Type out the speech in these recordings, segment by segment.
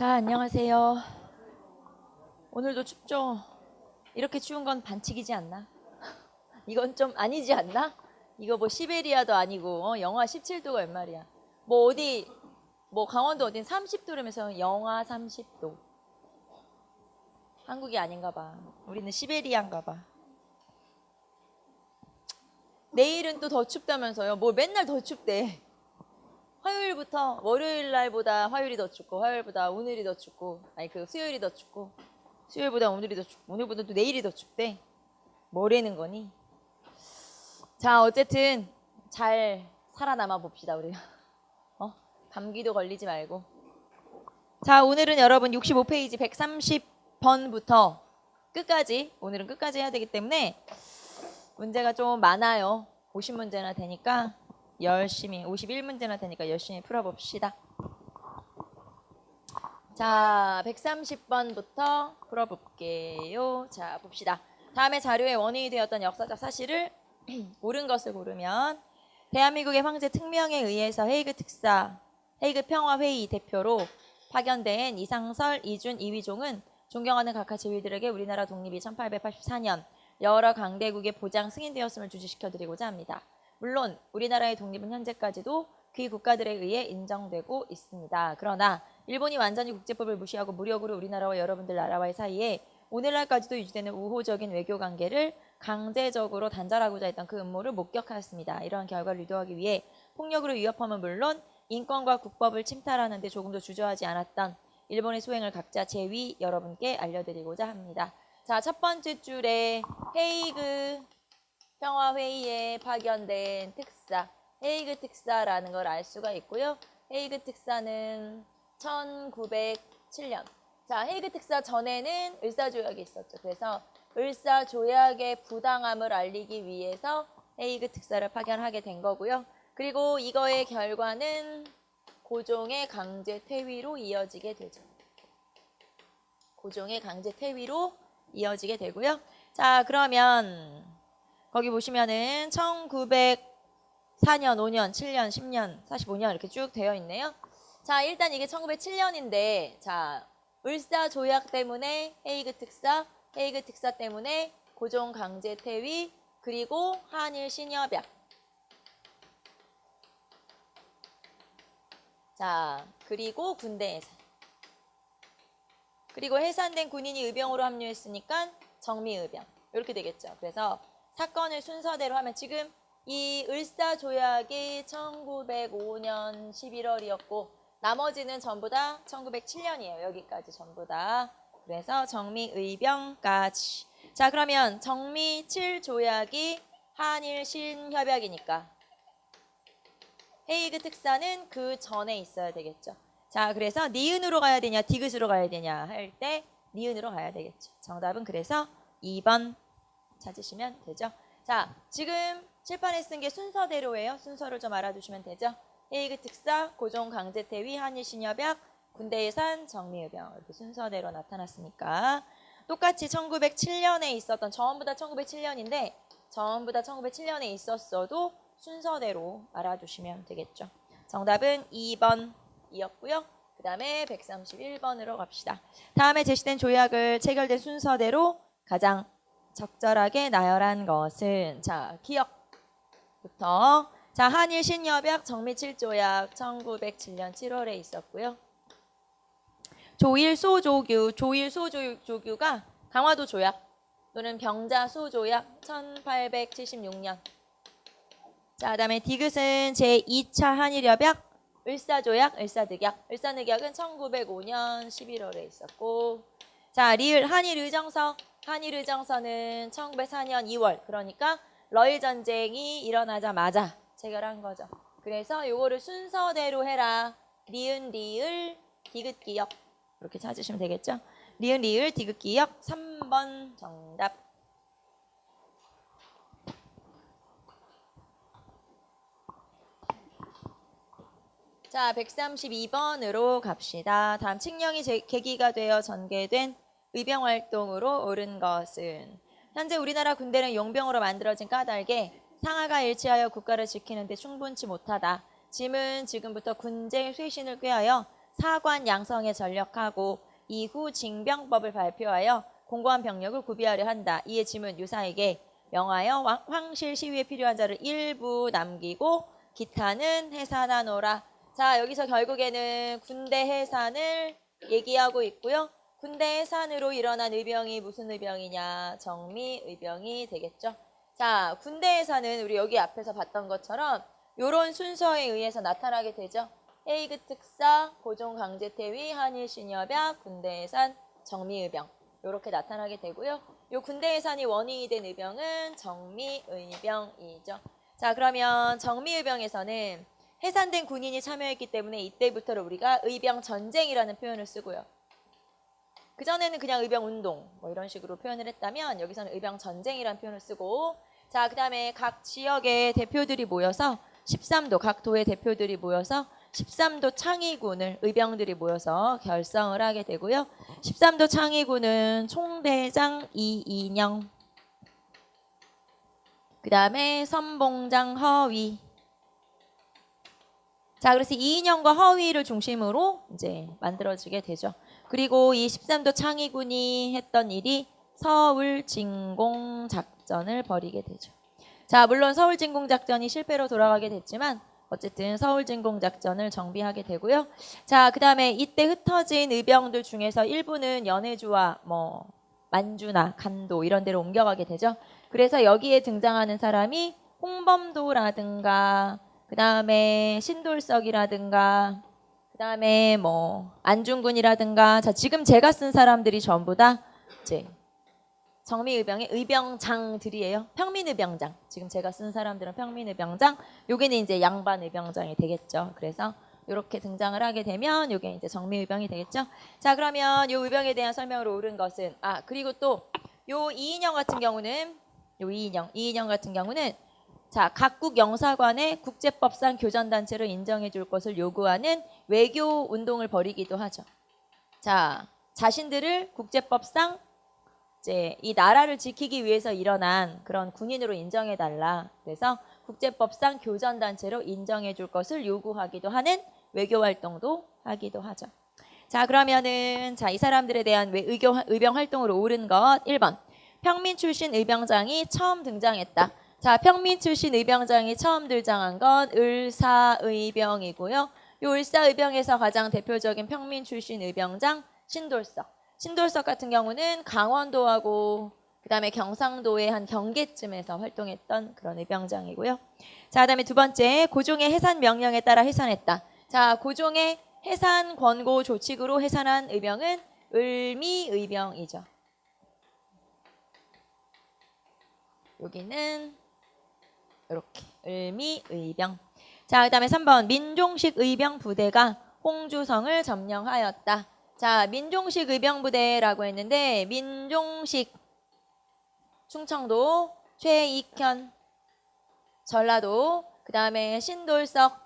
자, 안녕하세요. 오늘도 춥죠? 이렇게 추운 건 반칙이지 않나? 이건 좀 아니지 않나? 이거 뭐 시베리아도 아니고 영하 17도가 웬 말이야. 뭐 어디 뭐 강원도 어딘 30도라면서 영하 30도. 한국이 아닌가 봐. 우리는 시베리아인가 봐. 내일은 또 더 춥다면서요. 뭐 맨날 더 춥대. 화요일부터 월요일 날보다 화요일이 더 춥고 화요일보다 오늘이 더 춥고 수요일이 더 춥고 수요일보다 오늘이 더 춥고 오늘보다 또 내일이 더 춥대. 뭐라는 거니? 자, 어쨌든 잘 살아남아 봅시다 우리. 감기도 걸리지 말고. 자, 오늘은 여러분 65페이지 130번부터 끝까지, 오늘은 끝까지 해야 되기 때문에 문제가 좀 많아요. 50문제나 되니까 열심히, 51문제나 되니까 열심히 풀어봅시다. 자, 130번부터 풀어볼게요. 자, 봅시다. 다음의 자료의 원인이 되었던 역사적 사실을 옳은 것을 고르면 대한민국의 황제 특명에 의해서 헤이그 특사, 헤이그 평화회의 대표로 파견된 이상설, 이준, 이휘종은 존경하는 각하 지휘들에게 우리나라 독립이 1884년 여러 강대국의 보장 승인되었음을 주시시켜드리고자 합니다. 물론 우리나라의 독립은 현재까지도 귀 국가들에 의해 인정되고 있습니다. 그러나 일본이 완전히 국제법을 무시하고 무력으로 우리나라와 여러분들 나라와의 사이에 오늘날까지도 유지되는 우호적인 외교관계를 강제적으로 단절하고자 했던 그 음모를 목격하였습니다. 이러한 결과를 유도하기 위해 폭력으로 위협함은 물론 인권과 국법을 침탈하는 데 조금도 주저하지 않았던 일본의 소행을 각자 제위 여러분께 알려드리고자 합니다. 자, 첫 번째 줄에 헤이그 평화회의에 파견된 특사, 헤이그 특사라는 걸 알 수가 있고요. 헤이그 특사는 1907년. 자, 헤이그 특사 전에는 을사조약이 있었죠. 그래서 을사조약의 부당함을 알리기 위해서 헤이그 특사를 파견하게 된 거고요. 그리고 이거의 결과는 고종의 강제 퇴위로 이어지게 되죠. 고종의 강제 퇴위로 이어지게 되고요. 자, 그러면 거기 보시면은 1904년, 5년, 7년, 10년, 45년 이렇게 쭉 되어 있네요. 자, 일단 이게 1907년인데 자, 을사조약 때문에 헤이그 특사 때문에 고종 강제 퇴위, 그리고 한일 신협약. 자, 그리고 군대 해산. 그리고 해산된 군인이 의병으로 합류했으니까 정미의병. 이렇게 되겠죠. 그래서 사건을 순서대로 하면 지금 이 을사조약이 1905년 11월이었고 나머지는 전부 다 1907년이에요. 여기까지 전부 다. 그래서 정미의병까지. 자, 그러면 정미 7조약이 한일 신협약이니까 헤이그 특사는 그 전에 있어야 되겠죠. 자, 그래서 니은으로 가야 되냐 디귿으로 가야 되냐 할 때 니은으로 가야 되겠죠. 정답은 그래서 2번 찾으시면 되죠. 자, 지금 칠판에 쓴 게 순서대로예요. 순서를 좀 알아두시면 되죠. 헤이그 특사, 고종 강제 퇴위, 한일 신협약, 군대 예산, 정미의병 이렇게 순서대로 나타났으니까 똑같이 1907년에 있었던 전부 다 1907년인데 전부 다 1907년에 있었어도 순서대로 알아두시면 되겠죠. 정답은 2번이었고요. 그 다음에 131번으로 갑시다. 다음에 제시된 조약을 체결된 순서대로 가장 적절하게 나열한 것은 자, 기억부터 자, 한일 신협약 정미 7조약 1907년 7월에 있었고요. 조일소조규가 강화도 조약 또는 병자소조약 1876년. 자, 그다음에 디귿은 제2차 한일협약 을사조약, 을사늑약은 1905년 11월에 있었고, 자, 리을 한일의정서는 1904년 2월, 그러니까 러일 전쟁이 일어나자마자 체결한 거죠. 그래서 요거를 순서대로 해라. 리은, 리을, 디귿, 기역 이렇게 찾으시면 되겠죠. 리은, 리을, 디귿, 기역 3번 정답. 자, 132번으로 갑시다. 다음 칙령이 계기가 되어 전개된 의병활동으로 옳은 것은 현재 우리나라 군대는 용병으로 만들어진 까닭에 상하가 일치하여 국가를 지키는 데 충분치 못하다. 짐은 지금부터 군제 쇄신을 꾀하여 사관 양성에 전력하고 이후 징병법을 발표하여 공고한 병력을 구비하려 한다. 이에 지문 유사에게 명하여 황실 시위에 필요한 자를 일부 남기고 기타는 해산하노라. 자, 여기서 결국에는 군대 해산을 얘기하고 있고요. 군대 해산으로 일어난 의병이 무슨 의병이냐? 정미의병이 되겠죠. 자, 군대 해산은 우리 여기 앞에서 봤던 것처럼 이런 순서에 의해서 나타나게 되죠. 헤이그 특사, 고종 강제퇴위, 한일 신협약, 군대 해산, 정미의병 이렇게 나타나게 되고요. 이 군대 해산이 원인이 된 의병은 정미의병이죠. 자, 그러면 정미의병에서는 해산된 군인이 참여했기 때문에 이때부터는 우리가 의병 전쟁이라는 표현을 쓰고요. 그전에는 그냥 의병 운동 뭐 이런 식으로 표현을 했다면 여기서는 의병 전쟁이라는 표현을 쓰고, 자, 그 다음에 각 지역의 대표들이 모여서 13도 각 도의 대표들이 모여서 13도 창의군을 의병들이 모여서 결성을 하게 되고요. 13도 창의군은 총대장 이인영, 그 다음에 선봉장 허위. 자, 그래서 이인영과 허위를 중심으로 이제 만들어지게 되죠. 그리고 이 13도 창의군이 했던 일이 서울 진공 작전을 벌이게 되죠. 자, 물론 서울 진공 작전이 실패로 돌아가게 됐지만 어쨌든 서울 진공 작전을 정비하게 되고요. 자, 그 다음에 이때 흩어진 의병들 중에서 일부는 연해주와 뭐 만주나 간도 이런 데로 옮겨가게 되죠. 그래서 여기에 등장하는 사람이 홍범도라든가 그 다음에 신돌석이라든가 그 다음에 뭐 안중근이라든가, 자, 지금 제가 쓴 사람들이 전부 다 이제 정미의병의 의병장들이에요. 평민의병장. 지금 제가 쓴 사람들은 평민의병장. 여기는 이제 양반의병장이 되겠죠. 그래서 이렇게 등장을 하게 되면 이게 이제 정미의병이 되겠죠. 자, 그러면 이 의병에 대한 설명으로 옳은 것은, 그리고 또 요 이인영 같은 경우는 이인영 같은 경우는 자, 각국 영사관에 국제법상 교전단체로 인정해 줄 것을 요구하는 외교 운동을 벌이기도 하죠. 자, 자신들을 국제법상 이제 이 나라를 지키기 위해서 일어난 그런 군인으로 인정해 달라. 그래서 국제법상 교전단체로 인정해 줄 것을 요구하기도 하는 외교 활동도 하기도 하죠. 자, 그러면은 자, 이 사람들에 대한 의병 활동으로 옳은 것 1번. 평민 출신 의병장이 처음 등장했다. 자, 평민 출신 의병장이 처음 등장한 건 을사의병이고요. 이 을사의병에서 가장 대표적인 평민 출신 의병장 신돌석 같은 경우는 강원도하고 그다음에 경상도의 한 경계쯤에서 활동했던 그런 의병장이고요. 자, 그다음에 두 번째, 고종의 해산 명령에 따라 해산했다. 자, 고종의 해산 권고 조칙으로 해산한 의병은 을미의병이죠. 여기는 이렇게 을미의병. 자, 그다음에 3번 민종식 의병 부대가 홍주성을 점령하였다. 자, 민종식 의병 부대라고 했는데 민종식 충청도, 최익현 전라도, 그다음에 신돌석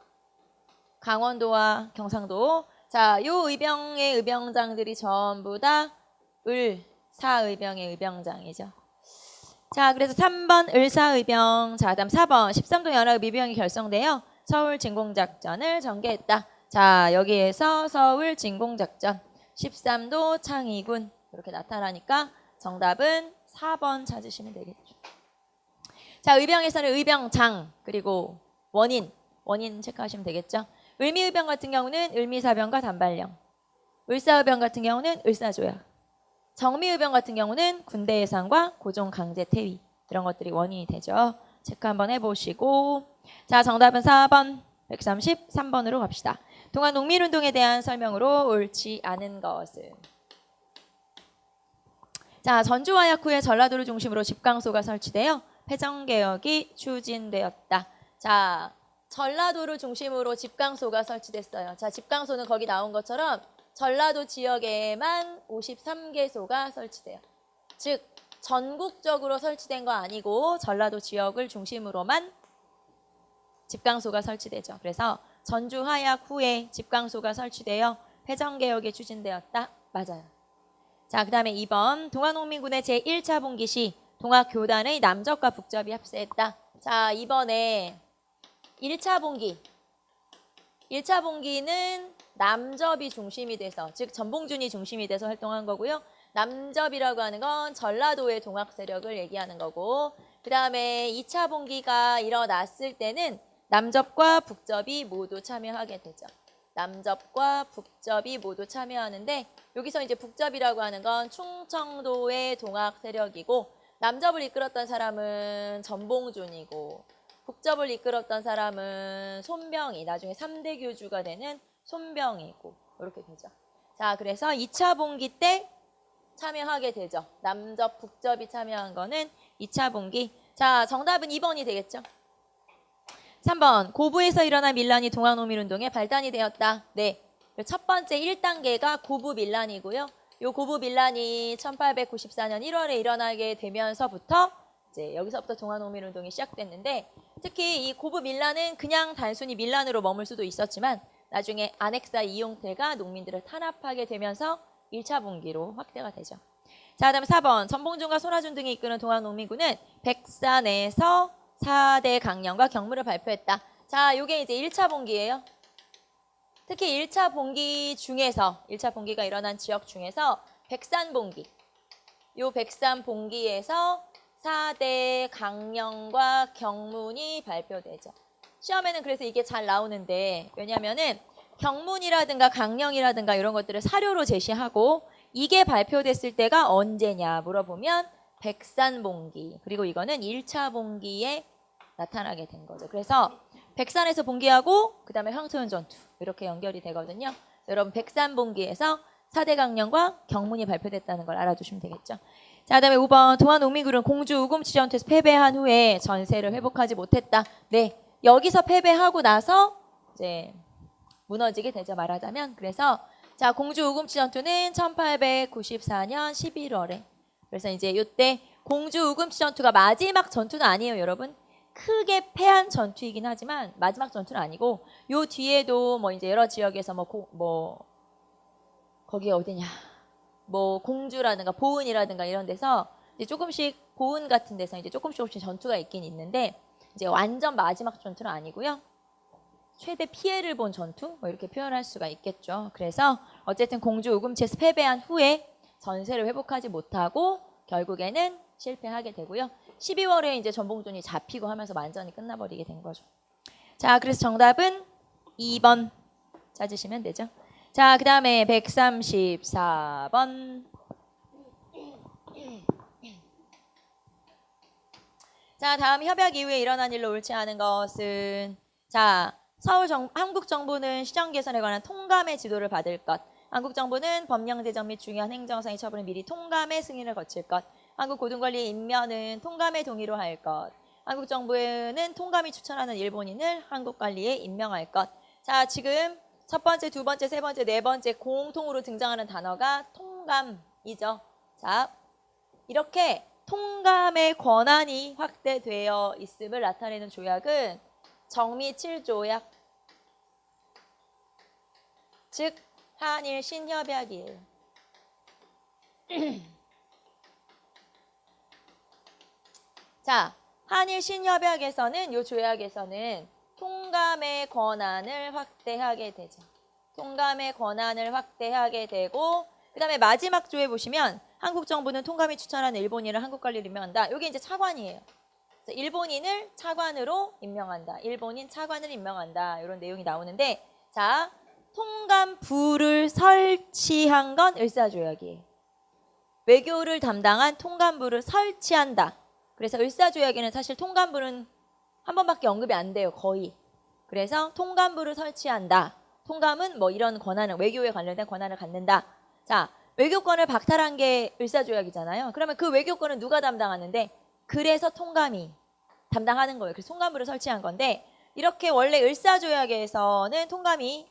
강원도와 경상도. 자, 요 의병의 의병장들이 전부 다 을사의병의 의병장이죠. 자, 그래서 3번 을사의병. 자, 그다음 4번 13도 연합의병이 결성되어 서울 진공작전을 전개했다. 자, 여기에서 서울 진공작전 13도 창의군 이렇게 나타나니까 정답은 4번 찾으시면 되겠죠. 자, 의병에서는 의병장 그리고 원인 체크하시면 되겠죠. 을미의병 같은 경우는 을미사병과 단발령, 을사의병 같은 경우는 을사조약, 정미의병 같은 경우는 군대 해산과 고종 강제 퇴위 이런 것들이 원인이 되죠. 체크 한번 해보시고, 자, 정답은 4번 133번으로 갑시다. 동안 농민운동에 대한 설명으로 옳지 않은 것은, 자, 전주와 약후에 전라도를 중심으로 집강소가 설치되어 패정개혁이 추진되었다. 자, 전라도를 중심으로 집강소가 설치됐어요. 자, 집강소는 거기 나온 것처럼 전라도 지역에만 53개소가 설치돼요. 즉 전국적으로 설치된 거 아니고 전라도 지역을 중심으로만 집강소가 설치되죠. 그래서 전주 하약 후에 집강소가 설치되어 패정개혁이 추진되었다. 맞아요. 자, 그 다음에 2번 동아농민군의 제1차 봉기 시 동아교단의 남접과 북접이 합세했다. 자, 이번에 1차 봉기는 남접이 중심이 돼서, 즉 전봉준이 중심이 돼서 활동한 거고요. 남접이라고 하는 건 전라도의 동학 세력을 얘기하는 거고, 그 다음에 2차 봉기가 일어났을 때는 남접과 북접이 모두 참여하게 되죠. 남접과 북접이 모두 참여하는데, 여기서 이제 북접이라고 하는 건 충청도의 동학 세력이고, 남접을 이끌었던 사람은 전봉준이고, 북접을 이끌었던 사람은 손병희, 나중에 3대 교주가 되는 손병희고, 이렇게 되죠. 자, 그래서 2차 봉기 때 참여하게 되죠. 남접, 북접이 참여한 거는 2차 봉기. 자, 정답은 2번이 되겠죠. 3번, 고부에서 일어난 밀란이 동학농민운동의 발단이 되었다. 네, 첫 번째 1단계가 고부 밀란이고요. 요 고부 밀란이 1894년 1월에 일어나게 되면서부터 이제 여기서부터 동학농민운동이 시작됐는데, 특히 이 고부 밀란은 그냥 단순히 밀란으로 머물 수도 있었지만 나중에 안핵사 이용태가 농민들을 탄압하게 되면서 1차 봉기로 확대가 되죠. 자, 다음 4번, 전봉준과 손아준 등이 이끄는 동학농민군은 백산에서 4대 강령과 경무를 발표했다. 자, 요게 이제 1차 봉기예요. 특히 1차 봉기 중에서, 1차 봉기가 일어난 지역 중에서 백산 봉기, 요 백산 봉기에서 4대 강령과 경문이 발표되죠. 시험에는 그래서 이게 잘 나오는데, 왜냐면은 경문이라든가 강령이라든가 이런 것들을 사료로 제시하고, 이게 발표됐을 때가 언제냐 물어보면 백산봉기, 그리고 이거는 1차 봉기에 나타나게 된 거죠. 그래서 백산에서 봉기하고 그 다음에 황토현 전투 이렇게 연결이 되거든요. 여러분 백산봉기에서 4대 강령과 경문이 발표됐다는 걸 알아두시면 되겠죠. 자, 그다음에 5번, 동학농민군은 공주 우금치 전투에서 패배한 후에 전세를 회복하지 못했다. 네, 여기서 패배하고 나서 이제 무너지게 되죠, 말하자면. 그래서 자, 공주 우금치 전투는 1894년 11월에. 그래서 이제 이때 공주 우금치 전투가 마지막 전투는 아니에요, 여러분. 크게 패한 전투이긴 하지만 마지막 전투는 아니고, 요 뒤에도 뭐 이제 여러 지역에서 거기 어디냐, 뭐 공주라든가 보은이라든가 이런 데서 이제 조금씩, 보은 같은 데서 이제 조금씩 전투가 있긴 있는데, 이제 완전 마지막 전투는 아니고요. 최대 피해를 본 전투, 뭐 이렇게 표현할 수가 있겠죠. 그래서 어쨌든 공주 우금치에서 패배한 후에 전세를 회복하지 못하고 결국에는 실패하게 되고요. 12월에 이제 전봉준이 잡히고 하면서 완전히 끝나버리게 된 거죠. 자, 그래서 정답은 2번 찾으시면 되죠. 자, 그 다음에 134번. 자, 다음 협약 이후에 일어난 일로 옳지 않은 것은, 자, 한국정부는 시정 개선에 관한 통감의 지도를 받을 것. 한국정부는 법령제정 및 중요한 행정상의 처분을 미리 통감의 승인을 거칠 것. 한국고등관리의 임면은 통감의 동의로 할 것. 한국정부는 통감이 추천하는 일본인을 한국관리에 임명할 것. 자, 지금 첫 번째, 두 번째, 세 번째, 네 번째 공통으로 등장하는 단어가 통감이죠. 자, 이렇게 통감의 권한이 확대되어 있음을 나타내는 조약은 정미 7조약, 즉 한일 신협약이에요. 자, 한일 신협약에서는, 이 조약에서는 통감의 권한을 확대하게 되죠. 통감의 권한을 확대하게 되고, 그 다음에 마지막 조에 보시면 한국 정부는 통감이 추천하는 일본인을 한국관리를 임명한다. 이게 이제 차관이에요. 일본인을 차관으로 임명한다. 일본인 차관을 임명한다. 이런 내용이 나오는데, 자, 통감부를 설치한 건 을사조약이에요. 외교를 담당한 통감부를 설치한다. 그래서 을사조약에는 사실 통감부는 한 번밖에 언급이 안 돼요, 거의. 그래서 통감부를 설치한다. 통감은 뭐 이런 권한을, 외교에 관련된 권한을 갖는다. 자, 외교권을 박탈한 게 을사조약이잖아요. 그러면 그 외교권은 누가 담당하는데? 그래서 통감이 담당하는 거예요. 그래서 통감부를 설치한 건데, 이렇게 원래 을사조약에서는 통감이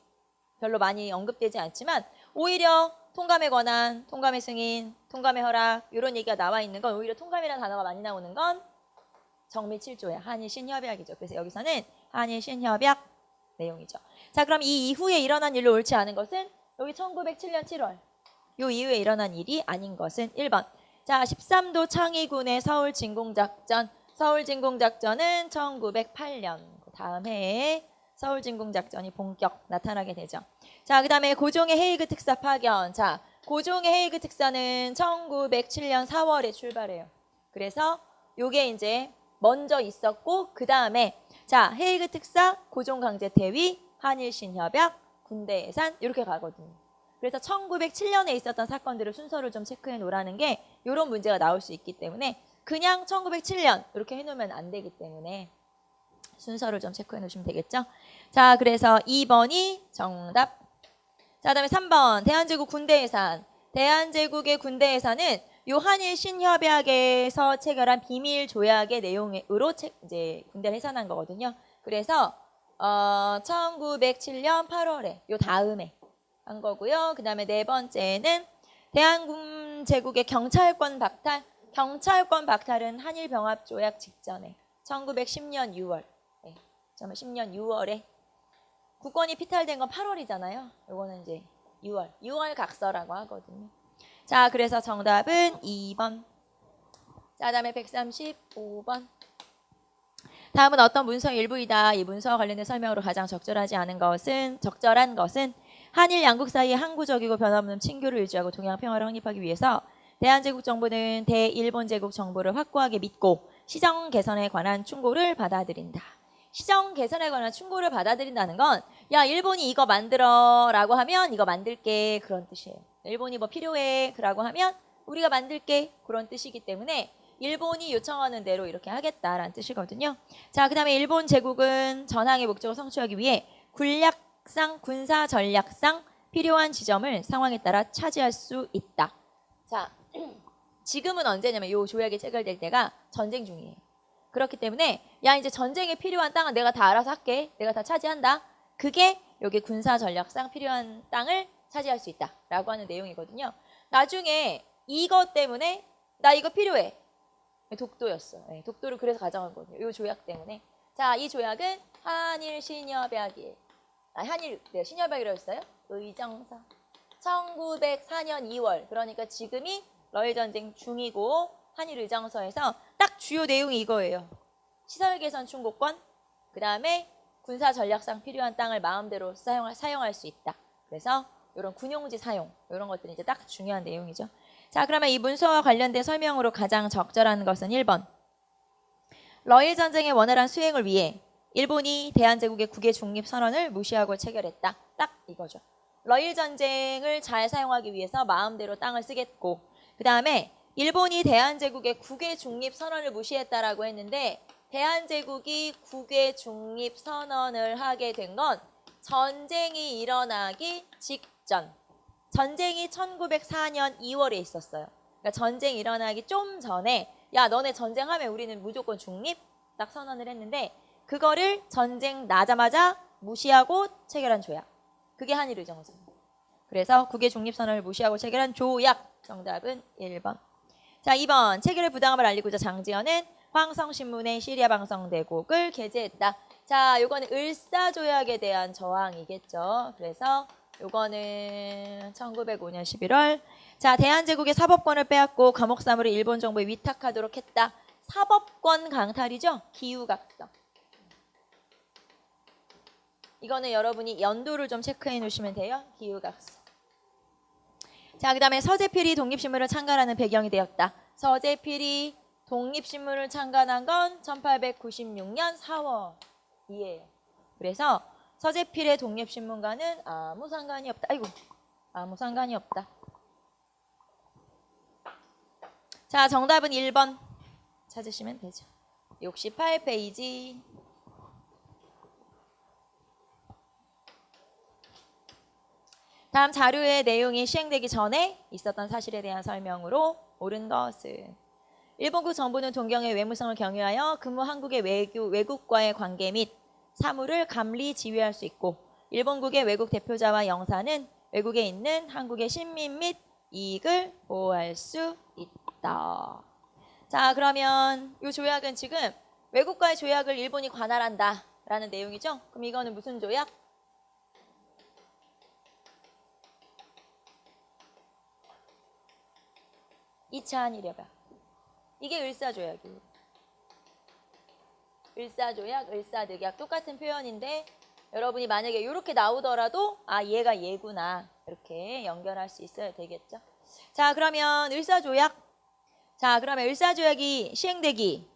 별로 많이 언급되지 않지만, 오히려 통감의 권한, 통감의 승인, 통감의 허락 이런 얘기가 나와 있는 건, 오히려 통감이라는 단어가 많이 나오는 건 정미 7조의 한일 신협약이죠. 그래서 여기서는 한일 신협약 내용이죠. 자, 그럼 이 이후에 일어난 일로 옳지 않은 것은, 여기 1907년 7월 요 이후에 일어난 일이 아닌 것은 1번. 자, 13도 창의군의 서울 진공작전. 서울 진공작전은 1908년 다음 해에 서울진공작전이 본격 나타나게 되죠. 자, 그 다음에 고종의 헤이그 특사 파견. 자, 고종의 헤이그 특사는 1907년 4월에 출발해요. 그래서 요게 이제 먼저 있었고 그 다음에 자, 헤이그 특사, 고종 강제 퇴위, 한일 신협약, 군대 예산 이렇게 가거든요. 그래서 1907년에 있었던 사건들을 순서를 좀 체크해 놓으라는 게 이런 문제가 나올 수 있기 때문에 그냥 1907년 이렇게 해놓으면 안 되기 때문에 순서를 좀 체크해 놓으시면 되겠죠. 자, 그래서 2번이 정답. 자, 그다음에 3번 대한제국 군대 예산. 대한제국의 군대 예산은 요 한일 신협약에서 체결한 비밀 조약의 내용으로 이제 군대를 해산한 거거든요. 그래서 1907년 8월에 요 다음에 한 거고요. 그다음에 네 번째는 대한제국의 경찰권 박탈. 경찰권 박탈은 한일 병합 조약 직전에 1910년 6월. 네, 10년 6월에 국권이 피탈된 건 8월이잖아요. 요거는 이제 6월 각서라고 하거든요. 자, 그래서 정답은 2번. 자, 그다음에 135번. 다음은 어떤 문서의 일부이다. 이 문서와 관련된 설명으로 가장 적절한 것은 한일 양국 사이의 항구적이고 변함없는 친교를 유지하고 동양 평화를 확립하기 위해서 대한제국 정부는 대일본 제국 정부를 확고하게 믿고 시정 개선에 관한 충고를 받아들인다. 시정 개선에 관한 충고를 받아들인다는 건 야, 일본이 이거 만들어 라고 하면 이거 만들게 그런 뜻이에요. 일본이 뭐 필요해 라고 하면 우리가 만들게 그런 뜻이기 때문에 일본이 요청하는 대로 이렇게 하겠다라는 뜻이거든요. 자, 그 다음에 일본 제국은 전항의 목적을 성취하기 위해 군략상, 군사 전략상 필요한 지점을 상황에 따라 차지할 수 있다. 자, 지금은 언제냐면 이 조약이 체결될 때가 전쟁 중이에요. 그렇기 때문에 야, 이제 전쟁에 필요한 땅은 내가 다 알아서 할게. 내가 다 차지한다. 그게 여기 군사 전략상 필요한 땅을 차지할 수 있다라고 하는 내용이거든요. 나중에 이것 때문에 나 이거 필요해. 독도였어. 네, 독도를 그래서 가져간 거거든요. 이 조약 때문에. 자, 이 조약은 한일 신협약이에요. 네, 신협약이라고 했어요? 의정서. 1904년 2월. 그러니까 지금이 러일 전쟁 중이고 한일 의정서에서 딱 주요 내용이 이거예요. 시설 개선 충고권, 그 다음에 군사 전략상 필요한 땅을 마음대로 사용할 수 있다. 그래서 이런 군용지 사용, 이런 것들이 이제 딱 중요한 내용이죠. 자, 그러면 이 문서와 관련된 설명으로 가장 적절한 것은 1번. 러일 전쟁의 원활한 수행을 위해 일본이 대한제국의 국외 중립 선언을 무시하고 체결했다. 딱 이거죠. 러일 전쟁을 잘 사용하기 위해서 마음대로 땅을 쓰겠고, 그 다음에 일본이 대한제국의 국외 중립 선언을 무시했다라고 했는데 대한제국이 국외 중립 선언을 하게 된 건 전쟁이 일어나기 직전. 전쟁이 1904년 2월에 있었어요. 그러니까 전쟁 일어나기 좀 전에 야, 너네 전쟁하면 우리는 무조건 중립 딱 선언을 했는데 그거를 전쟁 나자마자 무시하고 체결한 조약. 그게 한일의정서입니다. 그래서 국외 중립 선언을 무시하고 체결한 조약. 정답은 1번. 자, 2번. 체결의 부당함을 알리고자 장지연은 황성신문의 시리아 방송대곡을 게재했다. 자, 요거는 을사조약에 대한 저항이겠죠. 그래서 요거는 1905년 11월. 자, 대한제국의 사법권을 빼앗고 감옥 사무를 일본 정부에 위탁하도록 했다. 사법권 강탈이죠. 기후각성. 이거는 여러분이 연도를 좀 체크해 놓으시면 돼요. 기후각성. 자, 그 다음에 서재필이 독립신문을 창간하는 배경이 되었다. 서재필이 독립신문을 창간한 건 1896년 4월이에요. 그래서 서재필의 독립신문과는 아무 상관이 없다. 아이고, 아무 상관이 없다. 자, 정답은 1번 찾으시면 되죠. 68페이지. 다음 자료의 내용이 시행되기 전에 있었던 사실에 대한 설명으로 옳은 것은 일본국 정부는 동경의 외무성을 경유하여 근무 한국의 외국과의 관계 및 사무를 감리 지휘할 수 있고 일본국의 외국 대표자와 영사는 외국에 있는 한국의 신민 및 이익을 보호할 수 있다. 자, 그러면 이 조약은 지금 외국과의 조약을 일본이 관할한다 라는 내용이죠. 그럼 이거는 무슨 조약? 2차 한일협약. 이게 을사조약이에요. 을사조약, 을사득약 똑같은 표현인데 여러분이 만약에 이렇게 나오더라도 아 얘가 얘구나 이렇게 연결할 수 있어야 되겠죠. 자 그러면 을사조약. 자 그러면 을사조약이 시행되기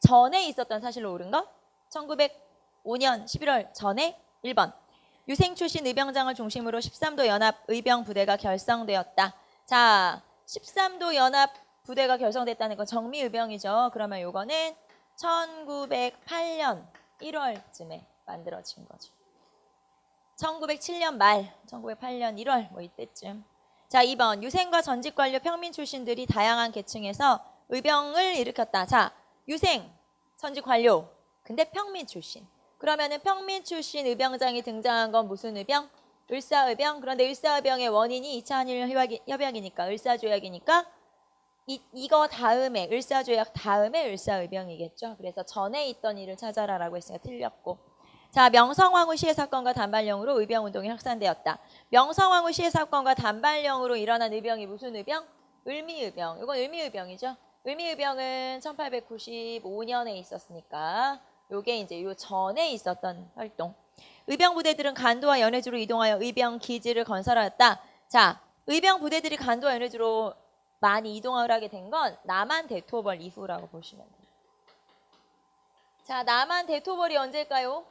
전에 있었던 사실로 옳은 거 1905년 11월 전에 1번 유생 출신 의병장을 중심으로 13도 연합 의병 부대가 결성되었다. 자 13도 연합 부대가 결성됐다는 건 정미의병이죠. 그러면 요거는 1908년 1월쯤에 만들어진 거죠. 1907년 말, 1908년 1월 뭐 이때쯤. 자 2번 유생과 전직 관료 평민 출신들이 다양한 계층에서 의병을 일으켰다. 자 유생, 전직 관료, 근데 평민 출신. 그러면은 평민 출신 의병장이 등장한 건 무슨 의병? 을사의병. 그런데 을사의병의 원인이 2차 한일 협약이니까 을사조약이니까 이거 다음에 을사조약 다음에 을사의병이겠죠. 그래서 전에 있던 일을 찾아라라고 했으니까 틀렸고. 자 명성황후 시해 사건과 단발령으로 의병운동이 확산되었다. 명성황후 시해 사건과 단발령으로 일어난 의병이 무슨 의병? 을미의병. 이건 을미의병이죠. 을미의병은 1895년에 있었으니까 요게 이제 요 전에 있었던 활동. 의병 부대들은 간도와 연해주로 이동하여 의병 기지를 건설하였다. 자 의병 부대들이 간도와 연해주로 많이 이동을 하게 된 건 남한 대토벌 이후라고 보시면 돼요. 자, 남한 대토벌이 언제일까요?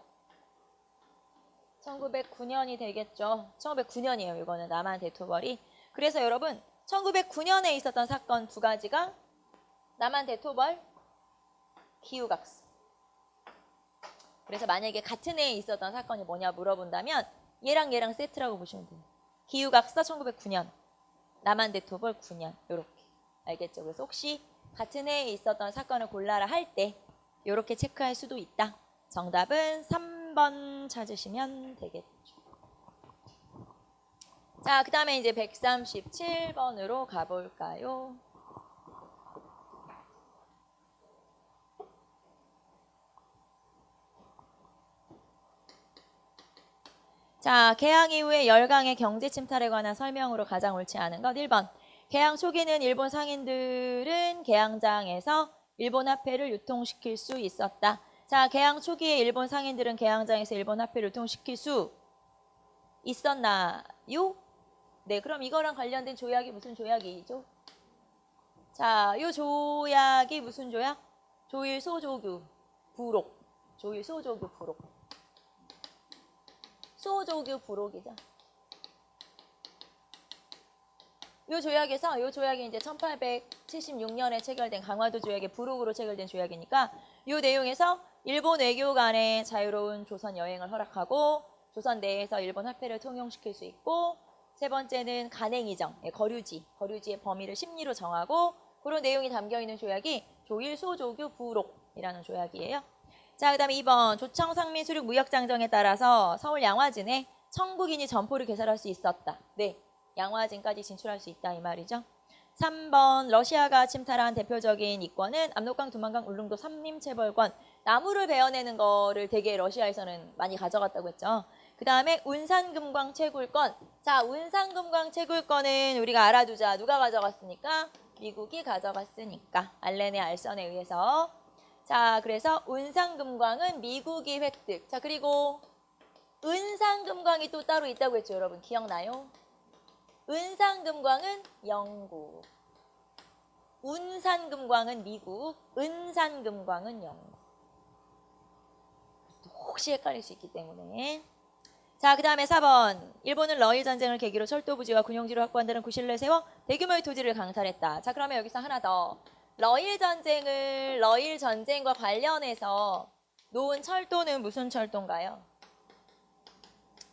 1909년이 되겠죠. 1909년이에요. 이거는 남한 대토벌이. 그래서 여러분 1909년에 있었던 사건 두 가지가 남한 대토벌, 기후각서. 그래서 만약에 같은 해에 있었던 사건이 뭐냐 물어본다면 얘랑 세트라고 보시면 돼요. 기후각서 1909년. 남한 대토벌 9년 이렇게 알겠죠? 그래서 혹시 같은 해에 있었던 사건을 골라라 할 때 이렇게 체크할 수도 있다. 정답은 3번 찾으시면 되겠죠. 자, 그 다음에 이제 137번으로 가볼까요? 자, 개항 이후에 열강의 경제 침탈에 관한 설명으로 가장 옳지 않은 것 1번. 개항 초기는 일본 상인들은 개항장에서 일본 화폐를 유통시킬 수 있었다. 자, 개항 초기에 일본 상인들은 개항장에서 일본 화폐를 유통시킬 수 있었나요? 네, 그럼 이거랑 관련된 조약이 무슨 조약이죠? 자, 이 조약이 무슨 조약? 조일소조규 부록. 조일소조규 부록. 소조규 부록이죠. 이 조약에서 이 조약이 이제 1876년에 체결된 강화도 조약의 부록으로 체결된 조약이니까 이 내용에서 일본 외교 간의 자유로운 조선 여행을 허락하고 조선 내에서 일본 화폐를 통용시킬 수 있고 세 번째는 간행이정, 거류지의 범위를 심리로 정하고 그런 내용이 담겨있는 조약이 조일소조규 부록이라는 조약이에요. 자, 그 다음에 2번 조청상민 수륙 무역장정에 따라서 서울 양화진에 청국인이 점포를 개설할 수 있었다. 네, 양화진까지 진출할 수 있다 이 말이죠. 3번 러시아가 침탈한 대표적인 이권은 압록강, 두만강, 울릉도 삼림체벌권. 나무를 베어내는 거를 되게 러시아에서는 많이 가져갔다고 했죠. 그 다음에 운산금광 채굴권. 자, 운산금광 채굴권은 우리가 알아두자. 누가 가져갔으니까? 미국이 가져갔으니까. 알렌의 알선에 의해서. 자, 그래서 운산금광은 미국이 획득. 자, 그리고 은산금광이 또 따로 있다고 했죠, 여러분. 기억나요? 은산금광은 영국. 운산금광은 미국. 은산금광은 영국. 혹시 헷갈릴 수 있기 때문에. 자, 그 다음에 4번. 일본은 러일 전쟁을 계기로 철도 부지와 군용지를 확보한다는 구실을 세워 대규모의 토지를 강탈했다. 자, 그러면 여기서 하나 더. 러일 전쟁과 관련해서 놓은 철도는 무슨 철도인가요?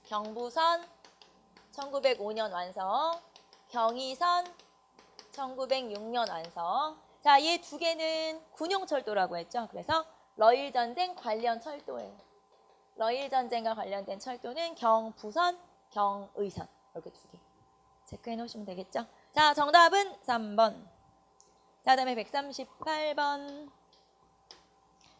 경부선 1905년 완성, 경의선 1906년 완성. 자, 이 두 개는 군용철도라고 했죠. 그래서 러일 전쟁 관련 철도예요. 러일 전쟁과 관련된 철도는 경부선, 경의선 이렇게 두 개. 체크해 놓으시면 되겠죠. 자, 정답은 3번. 자, 다음에 138번.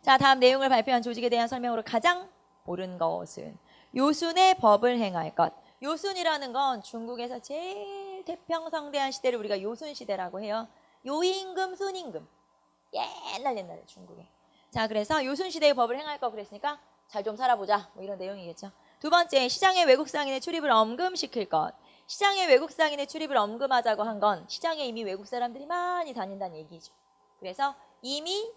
자, 다음 내용을 발표한 조직에 대한 설명으로 가장 옳은 것은 요순의 법을 행할 것. 요순이라는 건 중국에서 제일 태평성대한 시대를 우리가 요순시대라고 해요. 요임금, 순임금. 옛날에 중국에. 자, 그래서 요순시대의 법을 행할 거 그랬으니까 잘 좀 살아보자. 뭐 이런 내용이겠죠. 두 번째, 시장에 외국 상인의 출입을 엄금시킬 것. 시장에 외국 상인의 출입을 엄금하자고 한 건 시장에 이미 외국 사람들이 많이 다닌다는 얘기죠. 그래서 이미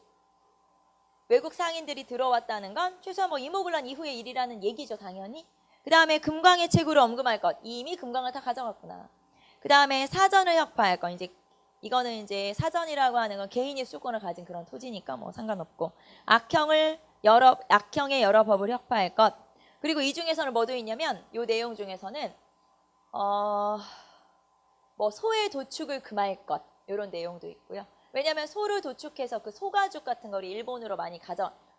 외국 상인들이 들어왔다는 건 최소한 뭐 이모군란 이후의 일이라는 얘기죠, 당연히. 그 다음에 금광의 채굴을 엄금할 것. 이미 금광을 다 가져갔구나. 그 다음에 사전을 혁파할 것. 이거는 이제 사전이라고 하는 건 개인이 수권을 가진 그런 토지니까 뭐 상관없고. 악형의 여러 법을 혁파할 것. 그리고 이 중에서는 뭐도 있냐면 이 내용 중에서는 뭐 소의 도축을 금할 것. 이런 내용도 있고요. 왜냐하면 소를 도축해서 그 소가죽 같은 거를 일본으로 많이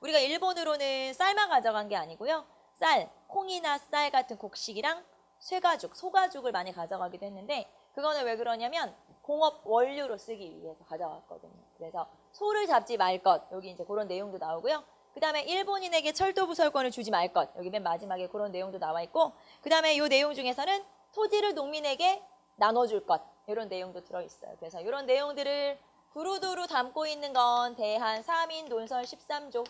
우리가 일본으로는 쌀만 가져간 게 아니고요. 쌀, 콩이나 쌀 같은 곡식이랑 쇠가죽, 소가죽을 많이 가져가기도 했는데 그거는 왜 그러냐면 공업 원료로 쓰기 위해서 가져갔거든요. 그래서 소를 잡지 말 것. 여기 이제 그런 내용도 나오고요. 그 다음에 일본인에게 철도부설권을 주지 말 것. 여기 맨 마지막에 그런 내용도 나와 있고 그 다음에 이 내용 중에서는 토지를 농민에게 나눠줄 것. 이런 내용도 들어있어요. 그래서 이런 내용들을 두루두루 담고 있는 건 대한사민논설 13조.